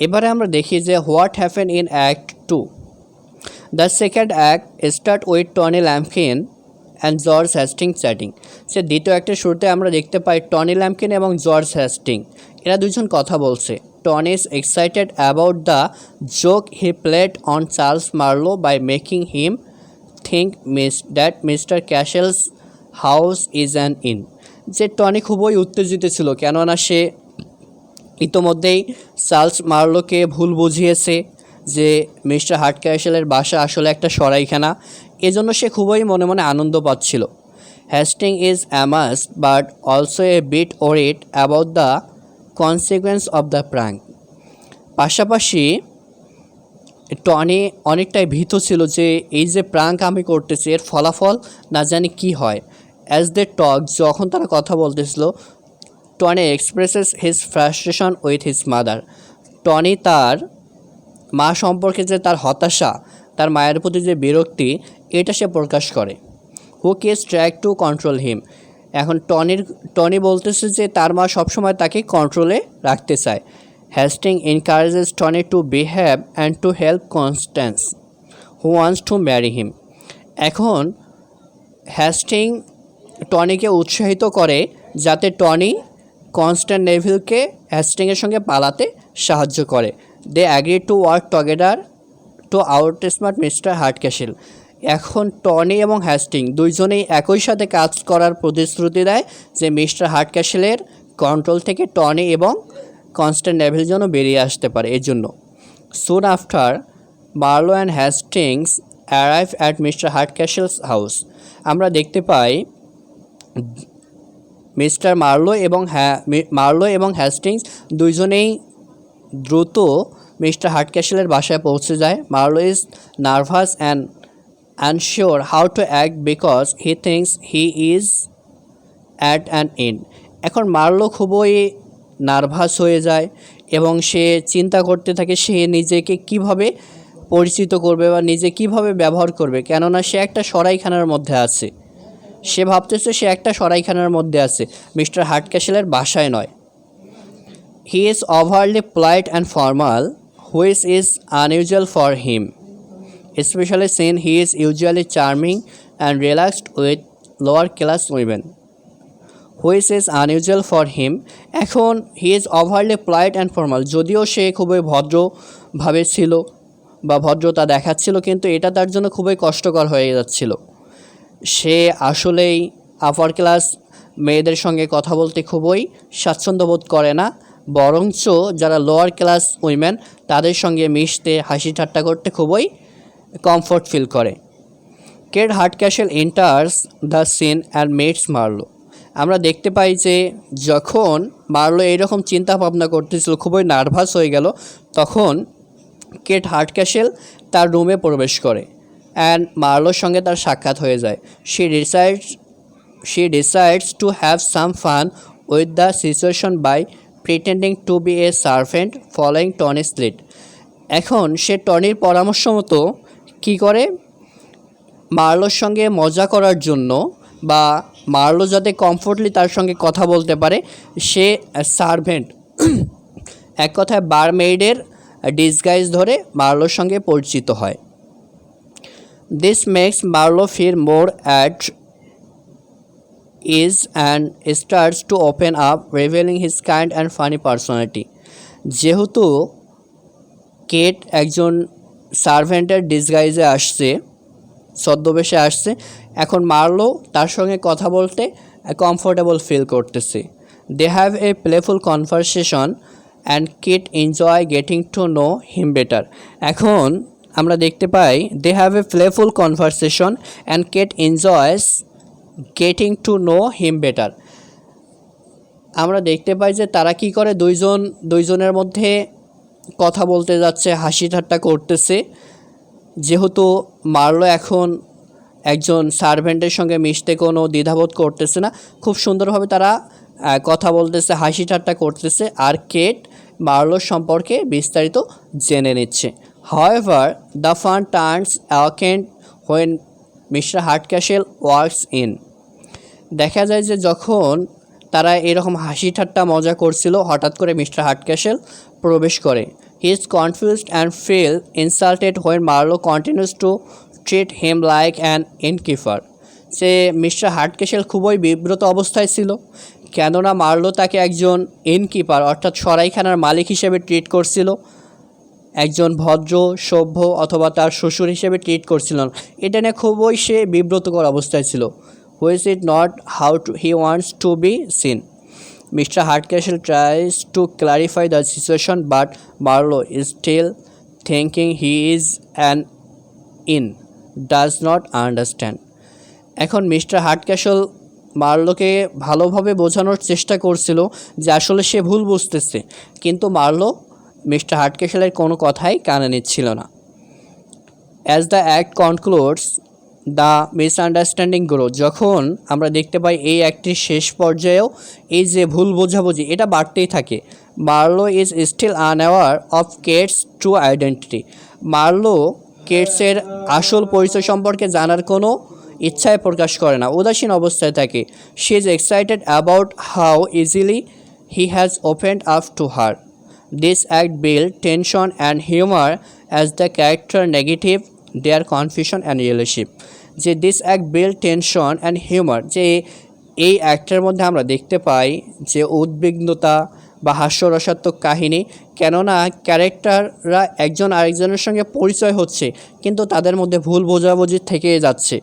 A: এবারে আমরা দেখি যে what happen in act 2। The second act start with Tony Lumpkin and George Hastings chatting. সে দ্বিতীয় অ্যাক্টের শুরুতে আমরা দেখতে পাই টনি ল্যাম্পকিন এবং জর্জ হ্যাস্টিং, এরা দুজন কথা বলছে। Tony is excited about the joke he played on Charles Marlow by making him think that mister Castle's house is an inn. যে টনি খুবই উত্তেজিত ছিল, কেননা সে ইতোমধ্যেই চার্লস মার্লোকে ভুল বুঝিয়েছে যে মিস্টার হার্ডক্যাসেলের বাসা আসলে একটা সরাইখানা। এজন্য সে খুবই মনে মনে আনন্দ পাচ্ছিল। Hastings is amaze but also a bit worried about the consequence of the prank. পাশাপাশি টনি অনেকটাই ভীত ছিল যে এই যে প্র্যাঙ্ক আমি করতেছি এর ফলাফল না জানি কি হয়। অ্যাজ দে টক, যখন তারা কথা বলতেছিল, Tony expresses his frustration with his mother. Tony তার মা সম্পর্কে যে তার হতাশা, তার মায়ের প্রতি যে বিরক্তি, এটা সে প্রকাশ করে। হু কিস ট্রাই টু কন্ট্রোল হিম। এখন টনি বলতেছে যে তার মা সবসময় তাকে কন্ট্রোলে রাখতে চায়। Hastings encourages Tony to behave and to help Constance who wants to marry him. এখন হ্যাস্টিং টনিকে উৎসাহিত করে যাতে টনি কনস্ট্যান্ট নেভিলকে হ্যাস্টিংয়ের সঙ্গে পালাতে সাহায্য করে। They agree to work together to outsmart Mr Hardcastle. এখন টনি এবং হ্যাস্টিং দুইজনেই একই সাথে কাজ করার প্রতিশ্রুতি দেয় যে মিস্টার হার্ডক্যাসলের কন্ট্রোল থেকে টনি এবং কনস্ট্যান্ট নেভিল যেন বেরিয়ে আসতে পারে এর জন্য। Soon after Marlow and Hastings arrive at Mr Hardcastle's house. আমরা দেখতে পাই মিস্টার মার্লো এবং হ্যাস্টিংস দুইজনেই দ্রুত মিস্টার হার্ডক্যাসলের বাসায় পৌঁছে যায়। Marlow is nervous and unsure how to act because he thinks he is at an inn. এখন মার্লো খুবই নার্ভাস হয়ে যায় এবং সে চিন্তা করতে থাকে সে নিজেকে কিভাবে পরিচিত করবে বা নিজে কিভাবে ব্যবহার করবে, কেননা সে একটা সরাইখানার মধ্যে আছে। সে ভাবতেছে সে একটা সরাইখানার মধ্যে আছে, মিস্টার হার্ডক্যাসলের বাসায় নয়। He is overlay polite and formal which is unusual for him, especially since he is usually charming and relaxed with lower class women, which is unusual for him. এখন he is overly polite and formal, যদিও সে খুবই ভদ্রভাবে ছিল বা ভদ্রতা দেখাচ্ছিল, কিন্তু এটা তার জন্য খুবই কষ্টকর হয়ে যাচ্ছিল। সে আসলেই আপার ক্লাস মেয়েদের সঙ্গে কথা বলতে খুবই স্বাচ্ছন্দ্য বোধ করে না, বরঞ্চ যারা লোয়ার ক্লাস উইমেন তাদের সঙ্গে মিশতে হাসি ঠাট্টা করতে খুবই কমফোর্ট ফিল করে। Kate Hardcastle enters the scene and meets Marlow. আমরা দেখতে পাই যে যখন মার্লো এইরকম চিন্তা ভাবনা করতেছিল, খুবই নার্ভাস হয়ে গেল, তখন কেট হার্ডক্যাসল তার রুমে প্রবেশ করে অ্যান্ড মার্লোর সঙ্গে তার সাক্ষাৎ হয়ে যায়। she decides to have some fun with the situation by pretending to be a servant following Tony's lead. এখন সে টনির পরামর্শ মতো কী করে, মার্লোর সঙ্গে মজা করার জন্য বা মার্লো যাতে কমফোর্টলি তার সঙ্গে কথা বলতে পারে, সে সার্ভেন্ট এক কথায় বারমেইডের ডিসগাইজ ধরে মার্লোর সঙ্গে পরিচিত হয়। This makes Marlow feel more at ease and starts to open up revealing his kind and funny personality. যেহেতু কেট একজন সার্ভেন্টের ডিসগাইজে আসছে, ছদ্মবেশে আসছে, এখন মার্লো তার সঙ্গে কথা বলতে কমফোর্টেবল ফিল করতেছে। They have a playful conversation and Kate enjoy getting to know him better. এখন আমরা দেখতে পাই they have a playful conversation and Kate enjoys getting to know him better. আমরা দেখতে পাই যে তারা কি করে, দুইজনের মধ্যে কথা বলতে যাচ্ছে, হাসি ঠাট্টা করতেছে। যেহেতু মার্লো এখন একজন সার্ভেন্টের সঙ্গে মিশতে কোনো দ্বিধাবোধ করতেছে না, খুব সুন্দরভাবে তারা কথা বলতেছে, হাসি ঠাট্টা করতেছে, আর কেট মার্লোর সম্পর্কে বিস্তারিত জেনে নিচ্ছে। However the fun turns awkward when Mr Hardcastle walks in. দেখা যায় যে যখন তারা এরকম হাসি ঠাট্টা মজা করছিল, হঠাৎ করে মিস্টার হার্ডক্যাসল প্রবেশ করে। He is confused and feel insulted when Marlow continues to treat him like an innkeeper. সে মিস্টার হার্ডক্যাসল খুবই বিব্রত অবস্থায় ছিল, কেননা মার্লো তাকে একজন ইনকিপার অর্থাৎ সরাইখানার মালিক হিসেবে ট্রিট করছিল, একজন ভদ্র সভ্য অথবা তার শ্বশুর হিসেবে ট্রিট করছিল। এটা নিয়ে খুবই সে বিব্রতকর অবস্থায় ছিল। Which is not how he wants to be seen. Mr Hardcastle tries to clarify the situation but Marlow is still thinking he is an inn does not understand. এখন মিস্টার হার্ডক্যাসল মার্লোকে ভালোভাবে বোঝানোর চেষ্টা করছিল যে আসলে সে ভুল বুঝতেছে, কিন্তু মার্লো মিস্টার হার্ডক্যাসলের কোনো কথাই কানে নিচ্ছিল না। As the act concludes the misunderstanding grow. যখন আমরা দেখতে পাই এই অ্যাক্টের শেষ পর্যায়েও এই যে ভুল বোঝাবুঝি এটা বাড়তেই থাকে। Marlow is still unaware of Kate's true identity. Marlow কেটসের আসল পরিচয় সম্পর্কে জানার কোনো ইচ্ছায় প্রকাশ করে না, উদাসীন অবস্থায় থাকে। She is excited about how easily he has opened up to her. This act build tension and humour as the character navigate their confusion and relationship. যে this act build tension and humour, যে এই অ্যাক্টের মধ্যে আমরা দেখতে পাই যে উদ্বিগ্নতা বা হাস্যরসাত্মক কাহিনী, কেননা ক্যারেক্টাররা একজন আরেকজনের সঙ্গে পরিচয় হচ্ছে কিন্তু তাদের মধ্যে ভুল বোঝাবুঝি থেকে যাচ্ছে।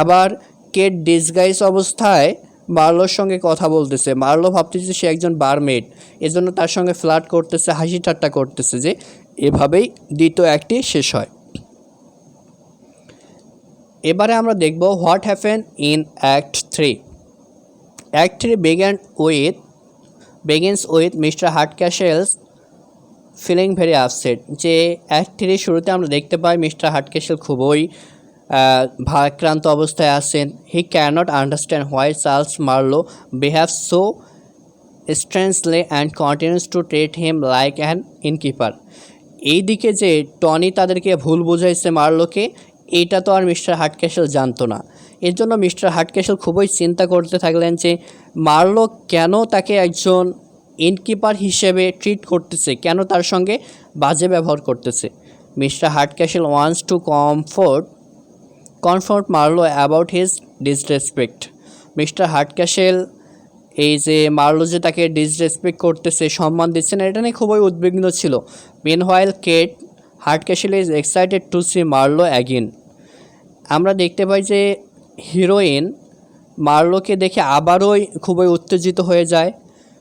A: আবার কেট ডিসগাইজ অবস্থায় মার্লোর সঙ্গে কথা বলতেছে, মার্লো ভাবতেছে সে একজন বারমেড, এজন্য তার সঙ্গে ফ্লার্ট করতেছে, হাসি ঠাট্টা করতেছে, যে এভাবেই দ্বিতীয় অ্যাক্টটি শেষ হয়। এবারে আমরা দেখব what happen in act 3। Act 3 begins with Mr Hardcastle's feeling very upset. যে অ্যাক্ট 3 শুরুতে আমরা দেখতে পাই মিস্টার হার্টক্যাশেল খুবই ভারাক্রান্ত অবস্থায় আছেন। He cannot understand why Charles Marlow behave so strangely and continues to treat him like an innkeeper. এইদিকে যে টনি তাদেরকে ভুল বুঝাইছে মার্লোকে, এইটা তো আর মিস্টার হার্টক্যাশেল জানতো না। এর জন্য মিস্টার হার্টক্যাশেল খুবই চিন্তা করতে থাকলেন যে মার্লো কেন তাকে একজন ইনকিপার হিসেবে ট্রিট করতেছে, কেন তার সঙ্গে বাজে ব্যবহার করতেছে। Mr Hardcastle wants to confront Marlow about his disrespect. Mr Hardcastle এই যে মার্লো যে তাকে ডিসরেসপেক্ট করতেছে, সম্মান দিচ্ছে না, এটা নিয়ে খুবই উদ্বিগ্ন ছিল। Meanwhile Kate Hardcastle is excited to see Marlow again. আমরা দেখতে পাই যে হিরোইন মার্লোকে দেখে আবারই খুবই উত্তেজিত হয়ে যায়।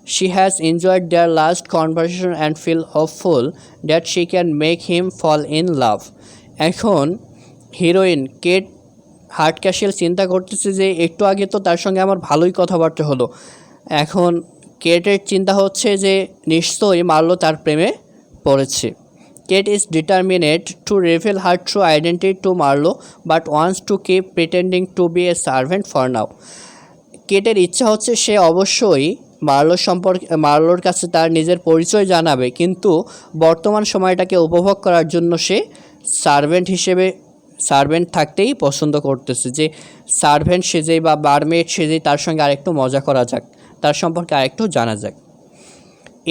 A: She has enjoyed their last conversation and feel hopeful that she can make him fall in love. এখন হিরোইন কেট হার্টক্যাশেল চিন্তা করতেছে যে একটু আগে তো তার সঙ্গে আমার ভালোই কথাবার্তা হলো, এখন কেটের চিন্তা হচ্ছে যে নিশ্চয়ই মার্লো তার প্রেমে পড়েছে। Kate is determined to reveal her true identity to Marlo but wants to keep pretending to be a servant for now. কেটের ইচ্ছা হচ্ছে সে অবশ্যই মার্লোর কাছে তার নিজের পরিচয় জানাবে, কিন্তু বর্তমান সময়টাকে উপভোগ করার জন্য সে সার্ভেন্ট থাকতেই পছন্দ করতেছে, যে সার্ভেন্ট সেজেই বা বারমেড সেজেই তার সঙ্গে আরেকটু মজা করা যাক, তার সম্পর্কে আরেকটু জানা যাক।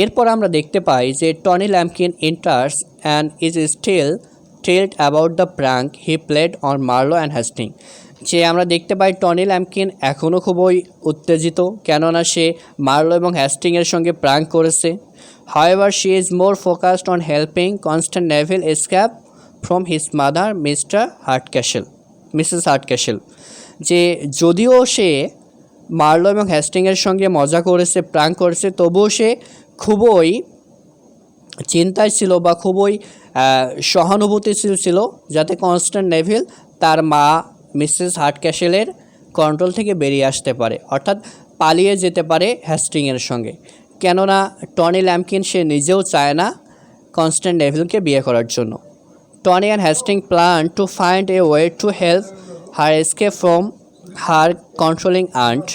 A: এরপর আমরা দেখতে পাই যে Tony Lumpkin enters and is still thrilled about the prank he played on Marlow and Hastings. যে আমরা দেখতে পাই টনি ল্যাম্পকিন এখনও খুবই উত্তেজিত, কেননা সে মার্লো এবং হ্যাস্টিংয়ের সঙ্গে প্র্যাঙ্ক করেছে। However she is more focused on helping Constance Neville escape from his mother Mrs Hardcastle. যে যদিও সে মার্লো এবং হ্যাস্টিংয়ের সঙ্গে মজা করেছে, প্র্যাঙ্ক করেছে, তবুও সে খুবই চিন্তায় ছিল বা খুবই সহানুভূতিশীল ছিল যাতে কনস্ট্যান্ট নেভিল তার মা মিসেস হার্টক্যাশেলের কন্ট্রোল থেকে বেরিয়ে আসতে পারে, অর্থাৎ পালিয়ে যেতে পারে হ্যাস্টিংয়ের সঙ্গে। কেননা টনি ল্যাম্পকিন সে নিজেও চায় না কনস্ট্যান্ট নেভিলকে বিয়ে করার জন্য। Tony and Hastings plan to find a way to help her escape from her controlling aunt.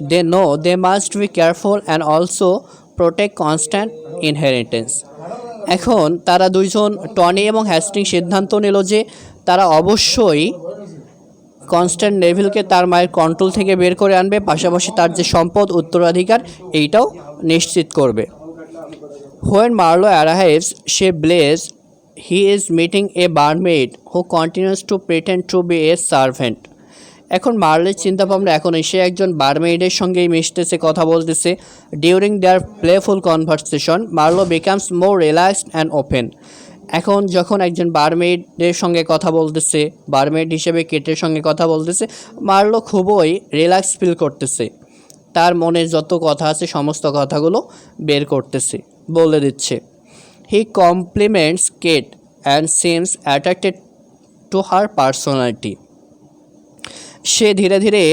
A: They know they must be careful and also protect Constance inheritance. এখন তারা দুইজন টনি এবং হ্যাস্টিং সিদ্ধান্ত নিল যে তারা অবশ্যই কনস্ট্যান্ট নেভিলকে তার মায়ের কন্ট্রোল থেকে বের করে আনবে, পাশাপাশি তার যে সম্পদ উত্তরাধিকার এইটাও নিশ্চিত করবে। হোয়েন মার্লো অ্যারাইভস সে believes he is meeting a barmaid who continues to pretend to be a servant. এখন মার্লের চিন্তাভাবনা এখন সে একজন বারমেইডের সঙ্গেই মিশতেছে, কথা বলতেছে। During there playful conversation Marlowe becomes more relaxed and open. এখন যখন একজন বারমেইডের সঙ্গে কথা বলতেছে, বারমেইড হিসেবে কেটের সঙ্গে কথা বলতেছে, মার্লো খুবই রিল্যাক্স ফিল করতেছে, তার মনে যত কথা আছে সমস্ত কথাগুলো বের করতেছে, বলে দিচ্ছে। He compliments Kate and seems attracted to her personality. সে ধীরে ধীরে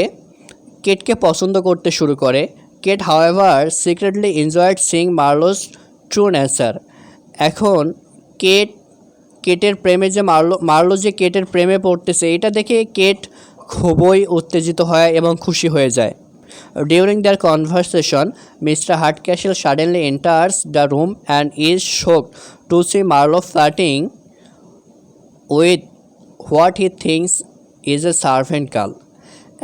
A: কেটকে পছন্দ করতে শুরু করে। Kate however secretly enjoyed seeing Marlow's true nature. এখন কেটের প্রেমে যে মার্লো যে কেটের প্রেমে পড়তেছে, এটা দেখে কেট খুবই উত্তেজিত হয় এবং খুশি হয়ে যায়। During their conversation Mr Hardcastle suddenly enters the room and is shocked to see Marlow flirting with what he thinks is a servant girl.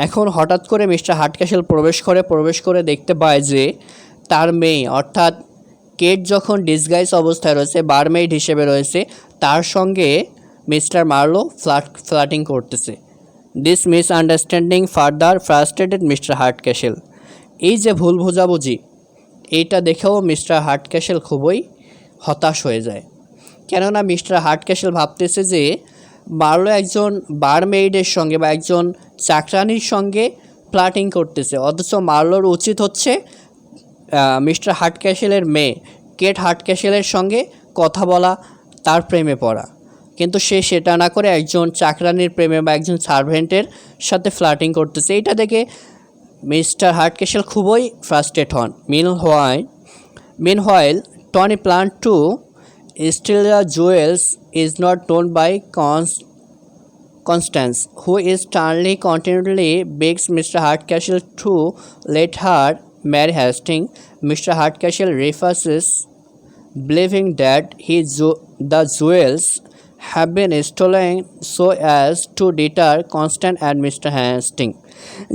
A: এখন হঠাৎ করে মিস্টার হার্টক্যাশেল প্রবেশ করে দেখতে পায় যে তার মেয়ে, অর্থাৎ কেট যখন ডিসগাইজ অবস্থায় রয়েছে, বারমেইড হিসেবে রয়েছে, তার সঙ্গে মিস্টার মার্লো ফ্লার্টিং করতেছে। This misunderstanding further frustrated Mr Hardcastle. এই যে ভুল বোঝাবুঝি, এইটা দেখেও মিস্টার হার্টক্যাশেল খুবই হতাশ হয়ে যায়। কেননা মিস্টার হার্টক্যাশেল ভাবতেছে যে মার্লো একজন বারমেইডের সঙ্গে বা একজন চাকরানির সঙ্গে ফ্লার্টিং করতেছে, অথচ মার্লোর উচিত হচ্ছে মিস্টার হার্টক্যাশেলের মেয়ে কেট হার্টক্যাশেলের সঙ্গে কথা বলা, তার প্রেমে পড়া। কিন্তু সে সেটা না করে একজন চাকরানির প্রেমে বা একজন সার্ভেন্টের সাথে ফ্লার্টিং করতেছে। এইটা দেখে মিস্টার হার্টক্যাশেল খুবই ফ্রাস্ট্রেট হন। Meanwhile, Tony planned to steal the jewels is not known by Constance, who is sternly continually begs Mr. Hardcastle to let her marry Hastings. Mr. Hardcastle refuses, believing that the jewels have been stolen so as to deter Constance and Mr. Hastings.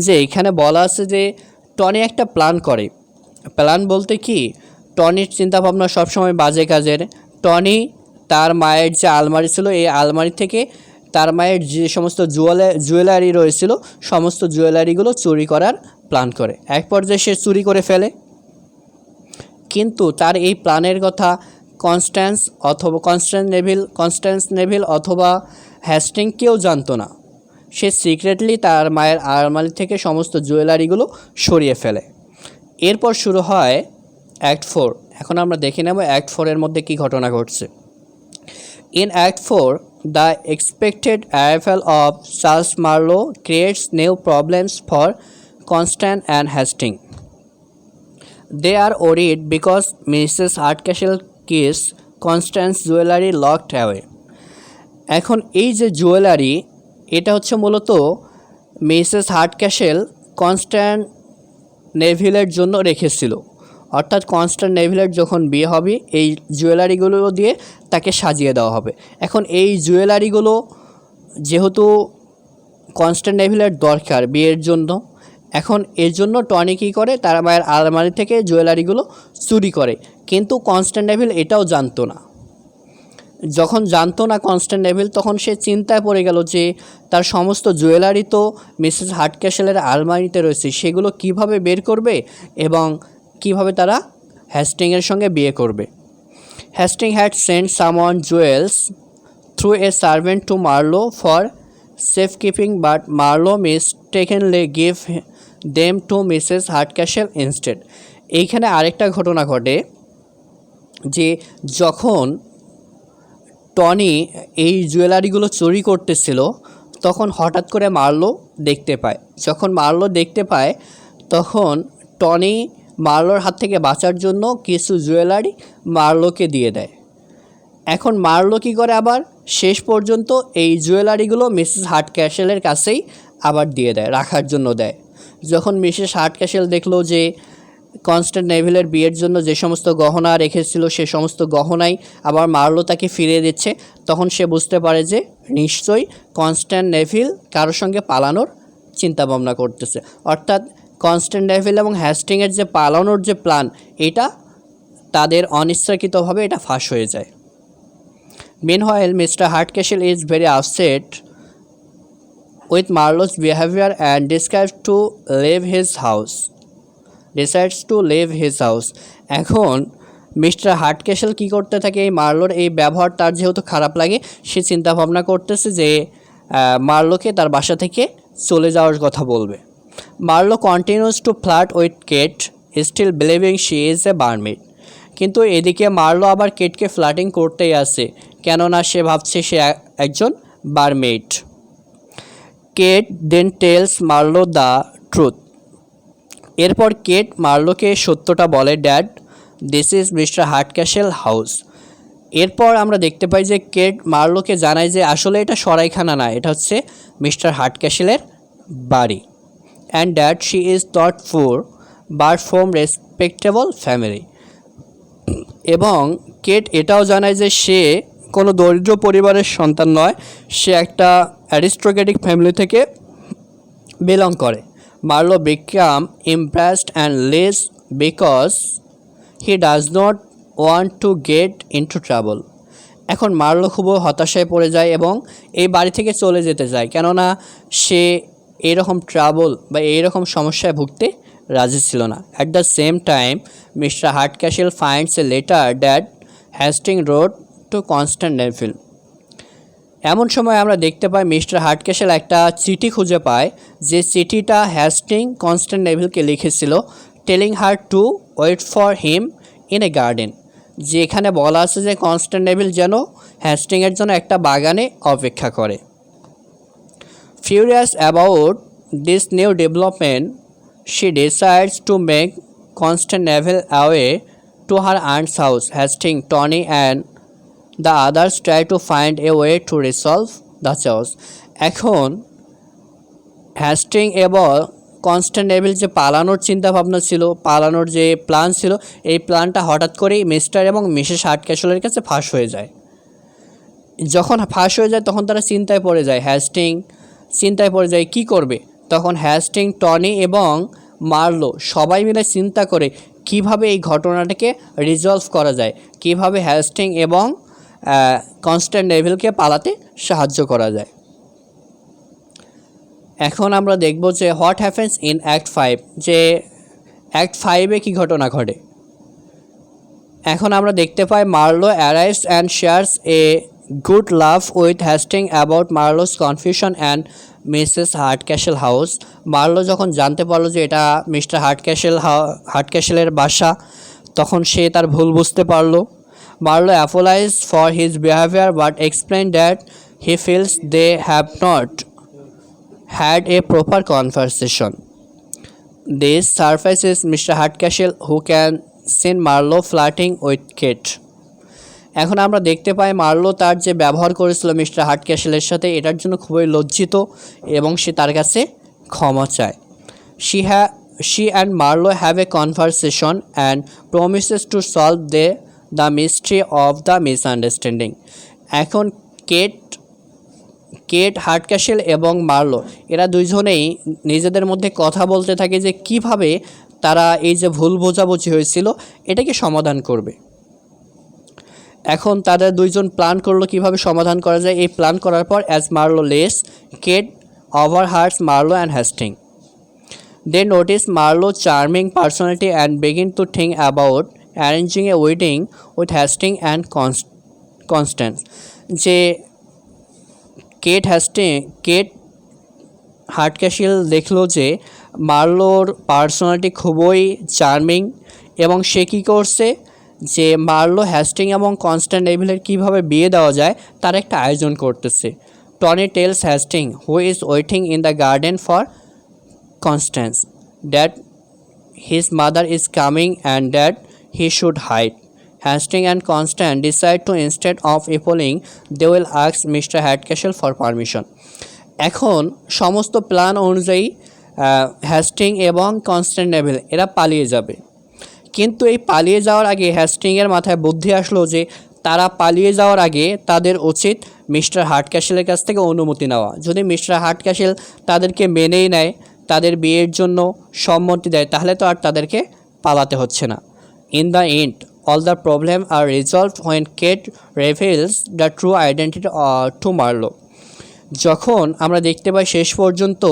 A: যে এখানে বলা আছে যে Tony একটা plan করে। Plan বলতে কি, টনির চিন্তাভাবনা সবসময় বাজে কাজের। টনি তার মায়ের যে আলমারি ছিল, এই আলমারি থেকে তার মায়ের যে সমস্ত জুয়েলারি রয়েছিল সমস্ত জুয়েলারিগুলো চুরি করার প্ল্যান করে। এক পর্যায়ে সে চুরি করে ফেলে, কিন্তু তার এই প্ল্যানের কথা কনস্ট্যান্স নেভিল অথবা হ্যাস্টিং কেউ জানতো না। সে সিক্রেটলি তার মায়ের আলমারি থেকে সমস্ত জুয়েলারিগুলো সরিয়ে ফেলে। এরপর শুরু হয় অ্যাক্ট 4। এখন আমরা দেখে নেব অ্যাক্ট 4-এর মধ্যে কী ঘটনা ঘটছে। In Act 4, the expected arrival of Charles Marlowe creates new problems for Constance and Hastings. They are worried because Mrs. Hardcastle keeps Constance's jewelry locked away. এখন এই যে জুয়েলারি, এটা হচ্ছে মূলত মিসেস হার্টক্যাশেল কনস্ট্যান্ট নেভিলের জন্য রেখেছিল। অর্থাৎ কনস্ট্যান্ট নেভিলের যখন বিয়ে হবে এই জুয়েলারিগুলো দিয়ে তাকে সাজিয়ে দেওয়া হবে। এখন এই জুয়েলারিগুলো যেহেতু কনস্ট্যান্ট নেভিলের দরকার বিয়ের জন্য, এখন এর জন্য টনি কী করে, তার মায়ের আলমারি থেকে জুয়েলারিগুলো চুরি করে। কিন্তু কনস্ট্যান্ট নেভিল এটাও জানতো না। যখন জানতো না কনস্ট্যান্ট নেভিল, তখন সে চিন্তায় পড়ে গেল যে তার সমস্ত জুয়েলারি তো মিসেস হার্টক্যাশেলের আলমারিতে রয়েছে, সেগুলো কিভাবে বের করবে এবং কিভাবে তারা হ্যাস্টিংয়ের সঙ্গে বিয়ে করবে। Hastings had sent someone jewels through a servant to Marlow for safe keeping, but Marlow mistakenly give them to Mrs Hardcastle instead. এইখানে আরেকটা ঘটনা ঘটে যে যখন টনি এই জুয়েলারিগুলো চুরি করতেছিল, তখন হঠাৎ করে মার্লো দেখতে পায়। যখন মার্লো দেখতে পায়, তখন টনি মার্লোর হাত থেকে বাঁচার জন্য কিছু জুয়েলারি মার্লোকে দিয়ে দেয়। এখন মার্লো কী করে, আবার শেষ পর্যন্ত এই জুয়েলারিগুলো মিসেস হার্টক্যাশেলের কাছেই আবার দিয়ে দেয়, রাখার জন্য দেয়। যখন মিসেস হার্টক্যাশেল দেখলো যে কনস্ট্যান্ট নেভিলের বিয়ের জন্য যে সমস্ত গহনা রেখেছিল সে সমস্ত গহনাই আবার মার্লো তাকে ফিরিয়ে দিচ্ছে, তখন সে বুঝতে পারে যে নিশ্চয়ই কনস্ট্যান্ট নেভিল কারোর সঙ্গে পালানোর চিন্তাভাবনা করতেছে। অর্থাৎ কনস্ট্যান্ট নেভিল এবং হ্যাস্টিংয়ের যে পালানোর যে প্ল্যান, এটা তাদের অনিচ্ছাকৃতভাবে এটা ফাঁস হয়ে যায়। Meanwhile, Mr. Hardcastle is very upset with Marlowe's behavior and decides to leave his house. এখন মিস্টার হার্টক্যাশেল কী করতে থাকে, এই মার্লোর এই ব্যবহার তার যেহেতু খারাপ লাগে, সে চিন্তা ভাবনা করতেছে যে মার্লোকে তার বাসা থেকে চলে যাওয়ার কথা বলবে। Marlow continues to flirt with Kate, still believing she is a barmaid. কিন্তু এদিকে মার্লো আবার কেটকে ফ্লার্টিং করতেই আছে, কেননা সে ভাবছে সে একজন barmaid. Kate then tells Marlow the truth. এরপর কেট মার্লোকে সত্যটা বলে, that, this is Mr Hardcastle house. এরপর আমরা দেখতে পাই যে কেট মার্লোকে জানায় যে আসলে এটা সরাইখানা না, এটা হচ্ছে মিস্টার হার্টক্যাশেলের বাড়ি। And that she is not পুর বাট ফ্রম রেসপেক্টেবল ফ্যামিলি। এবং কেট এটাও জানায় যে সে কোনো দরিদ্র পরিবারের সন্তান নয়, সে একটা অ্যারিস্টোক্রেটিক ফ্যামিলি থেকে বিলং করে। Marlow become impressed and leaves because he does not want to get into trouble. এখন মার্লো খুবই হতাশায় পড়ে যায় এবং এই বাড়ি থেকে চলে যেতে চায়, কেননা সে এরকম ট্রাবল বা এইরকম সমস্যায় ভুগতে রাজি ছিল না। At the same time Mr Hardcastle finds a letter that Hastings wrote to Constantinople. এমন সময় আমরা দেখতে পাই মিস্টার হার্ডক্যাসেল একটা চিঠি খুঁজে পায়, যে চিঠিটা হ্যাস্টিং কনস্ট্যান্টিনোপলকে লিখেছিল, telling her to wait for him in a garden. যেখানে বলা আছে যে কনস্ট্যান্টিনোপল যেন হ্যাস্টিংয়ের জন্য একটা বাগানে অপেক্ষা করে। Furious about this new development, she decides to make Constantinople away to her aunt's house. Hastings, Tony, and the others try to find a way to resolve the chaos. এখন হ্যাস্টিং এবং কনস্ট্যান্টিনোপল যে পালানোর চিন্তাভাবনা ছিল, পালানোর যে প্ল্যান ছিল, এই প্ল্যানটা হঠাৎ করেই মিস্টার এবং মিসেস হার্ডক্যাসলের কাছে ফাঁস হয়ে যায়। যখন ফাঁস হয়ে যায় তখন তারা চিন্তায় পড়ে যায়, চিন্তায় পড়ে যায় কী করবে। তখন হ্যাস্টিং, টনি এবং মার্লো সবাই মিলে চিন্তা করে কিভাবে এই ঘটনাটাকে রিজলভ করা যায়, কিভাবে হ্যাস্টিং এবং কনস্ট্যান্টিনোপলকে পালাতে সাহায্য করা যায়। এখন আমরা দেখব যে হোয়াট হ্যাপেন্স ইন অ্যাক্ট 5, যে অ্যাক্ট 5-এ কী ঘটনা ঘটে। এখন আমরা দেখতে পাই Marlow arrives and shares a good laugh with Hastings about Marlow's confusion and Mrs Hardcastle house. Marlow যখন জানতে পারলো যে এটা মিস্টার হার্ডক্যাসেলের বাসা, তখন সে তার ভুল বুঝতে পারলো। Marlow apologise for his behaviour but explain that he feels they have not had a proper conversation. This surfaces Mr. Hardcastle, who can see Marlowe flirting with Kate. এখন আমরা দেখতে পাই মার্লো তার যে ব্যবহার করেছিল মিস্টার হার্ডক্যাসলের সাথে, এটার জন্য খুবই লজ্জিত এবং সে তার কাছে ক্ষমা চায়। She and Marlowe have a conversation and promises to solve the mystery of the misunderstanding. এখন কেট, হার্ডক্যাসল এবং মার্লো এরা দুইজনেই নিজেদের মধ্যে কথা বলতে থাকে যে কিভাবে তারা এই যে ভুল বোঝাবুঝি হয়েছিল এটাকে সমাধান করবে। এখন তাদের দুইজন প্ল্যান করলো কিভাবে সমাধান করা যায়। এই প্ল্যান করার পর as Marlow leaves, Kate overhears Marlow and Hastings. They notice Marlow charming personality and begin to think about arranging a wedding with Hastings and Constance. যে কেট হার্ডক্যাসল দেখলো যে মার্লোর পার্সোনালিটি খুবই চার্মিং এবং সে কী করছে, যে মার্লো, হ্যাস্টিং এবং কনস্ট্যান্টিনোপলের কীভাবে বিয়ে দেওয়া যায় তার একটা আয়োজন করতেছে। Tony tells Hastings, who is waiting in the garden for Constance, that his mother is coming and that he should hide. Hastings and Constance decide to, instead of appealing, they will ask Mr. Hardcastle for permission. এখন সমস্ত plan অনুযায়ী হ্যাস্টিং এবং Constantinople এরা পালিয়ে যাবে, কিন্তু এই পালিয়ে যাওয়ার আগে হ্যাস্টিংয়ের মাথায় বুদ্ধি আসলো যে তারা পালিয়ে যাওয়ার আগে তাদের উচিত মিস্টার হার্ডক্যাসলের কাছ থেকে অনুমতি নেওয়া। যদি মিস্টার হার্ডক্যাসল তাদেরকে মেনেই নেয়, তাদের বিয়ের জন্য সম্মতি দেয়, তাহলে তো আর তাদেরকে পালাতে হচ্ছে না। In the end all the problems are resolved when Kate reveals the true identity to Marlowe. যখন আমরা দেখতে পাই শেষ পর্যন্ত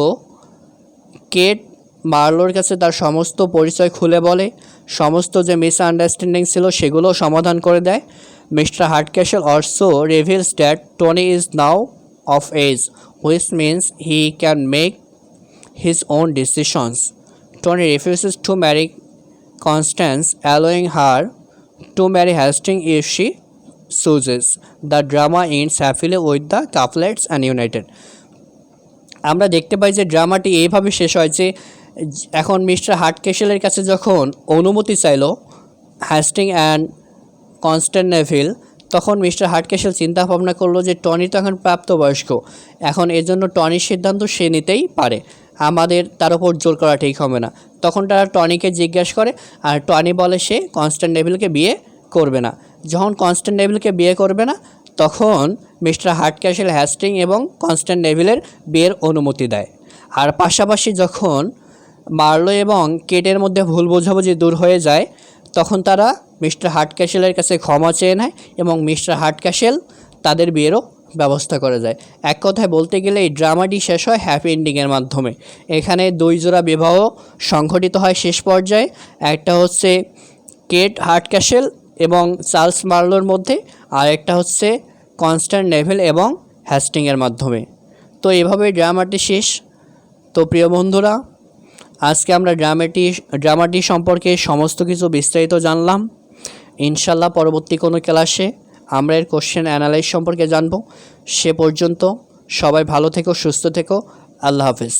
A: কেট মার্লোর কাছে তার সমস্ত পরিচয় খুলে বলে, সমস্ত যে মিসআন্ডারস্ট্যান্ডিং ছিল সেগুলো সমাধান করে দেয়। Mr Hardcastle also reveals that Tony is now of age, which means he can make his own decisions. Tony refuses to marry Constance, allowing her to marry Hastings if she chooses. The drama ends happily with the couplets and united. আমরা দেখতে পাই যে ড্রামাটি এইভাবে শেষ হয় যে এখন mister হার্ডক্যাসলের কাছে যখন অনুমতি চাইলো হ্যাস্টিং অ্যান্ড কনস্ট্যান্টিনোপল, তখন মিস্টার হার্ডক্যাসল চিন্তা ভাবনা করলো যে টনি তো এখন প্রাপ্তবয়স্ক, এখন এর জন্য টনির সিদ্ধান্ত সে নিতেই পারে, আমাদের তার উপর জোর করা ঠিক হবে না। তখন তারা টনিকে জিজ্ঞাসা করে, আর টনি বলে সে কনস্ট্যান্টিনোপলকে বিয়ে করবে না। যখন কনস্ট্যান্টিনোপলকে বিয়ে করবে না, তখন মিস্টার হার্ডক্যাসল হ্যাস্টিং এবং কনস্ট্যান্টিনোপলের বিয়ের অনুমতি দেয়। আর পাশাপাশি যখন মার্লো এবং কেটের মধ্যে ভুল বোঝাবুঝি দূর হয়ে যায়, তখন তারা মিস্টার হার্টক্যাশেলের কাছে ক্ষমা চেয়ে নেয় এবং মিস্টার হার্টক্যাশেল তাদের বিয়েরও ব্যবস্থা করে যায়। এক কথায় বলতে গেলে এই ড্রামাটি শেষ হয় হ্যাপি এন্ডিংয়ের মাধ্যমে। এখানে 2 জোড়া বিবাহ সংঘটিত হয় শেষ পর্যায়ে। একটা হচ্ছে কেট হার্টক্যাশেল এবং চার্লস মার্লোর মধ্যে, আর একটা হচ্ছে কনস্ট্যান্ট নেভেল এবং হ্যাস্টিংয়ের মাধ্যমে। তো এভাবেই ড্রামাটি শেষ। তো প্রিয় বন্ধুরা, আজকে আমরা ড্রামাটি সম্পর্কে সমস্ত কিছু বিস্তারিত জানলাম। ইনশাল্লাহ পরবর্তী কোনো ক্লাসে আমরা এর কোশ্চেন অ্যানালাইজ সম্পর্কে জানব। সে পর্যন্ত সবাই ভালো থেকো, সুস্থ থেকো। আল্লাহ হাফেজ।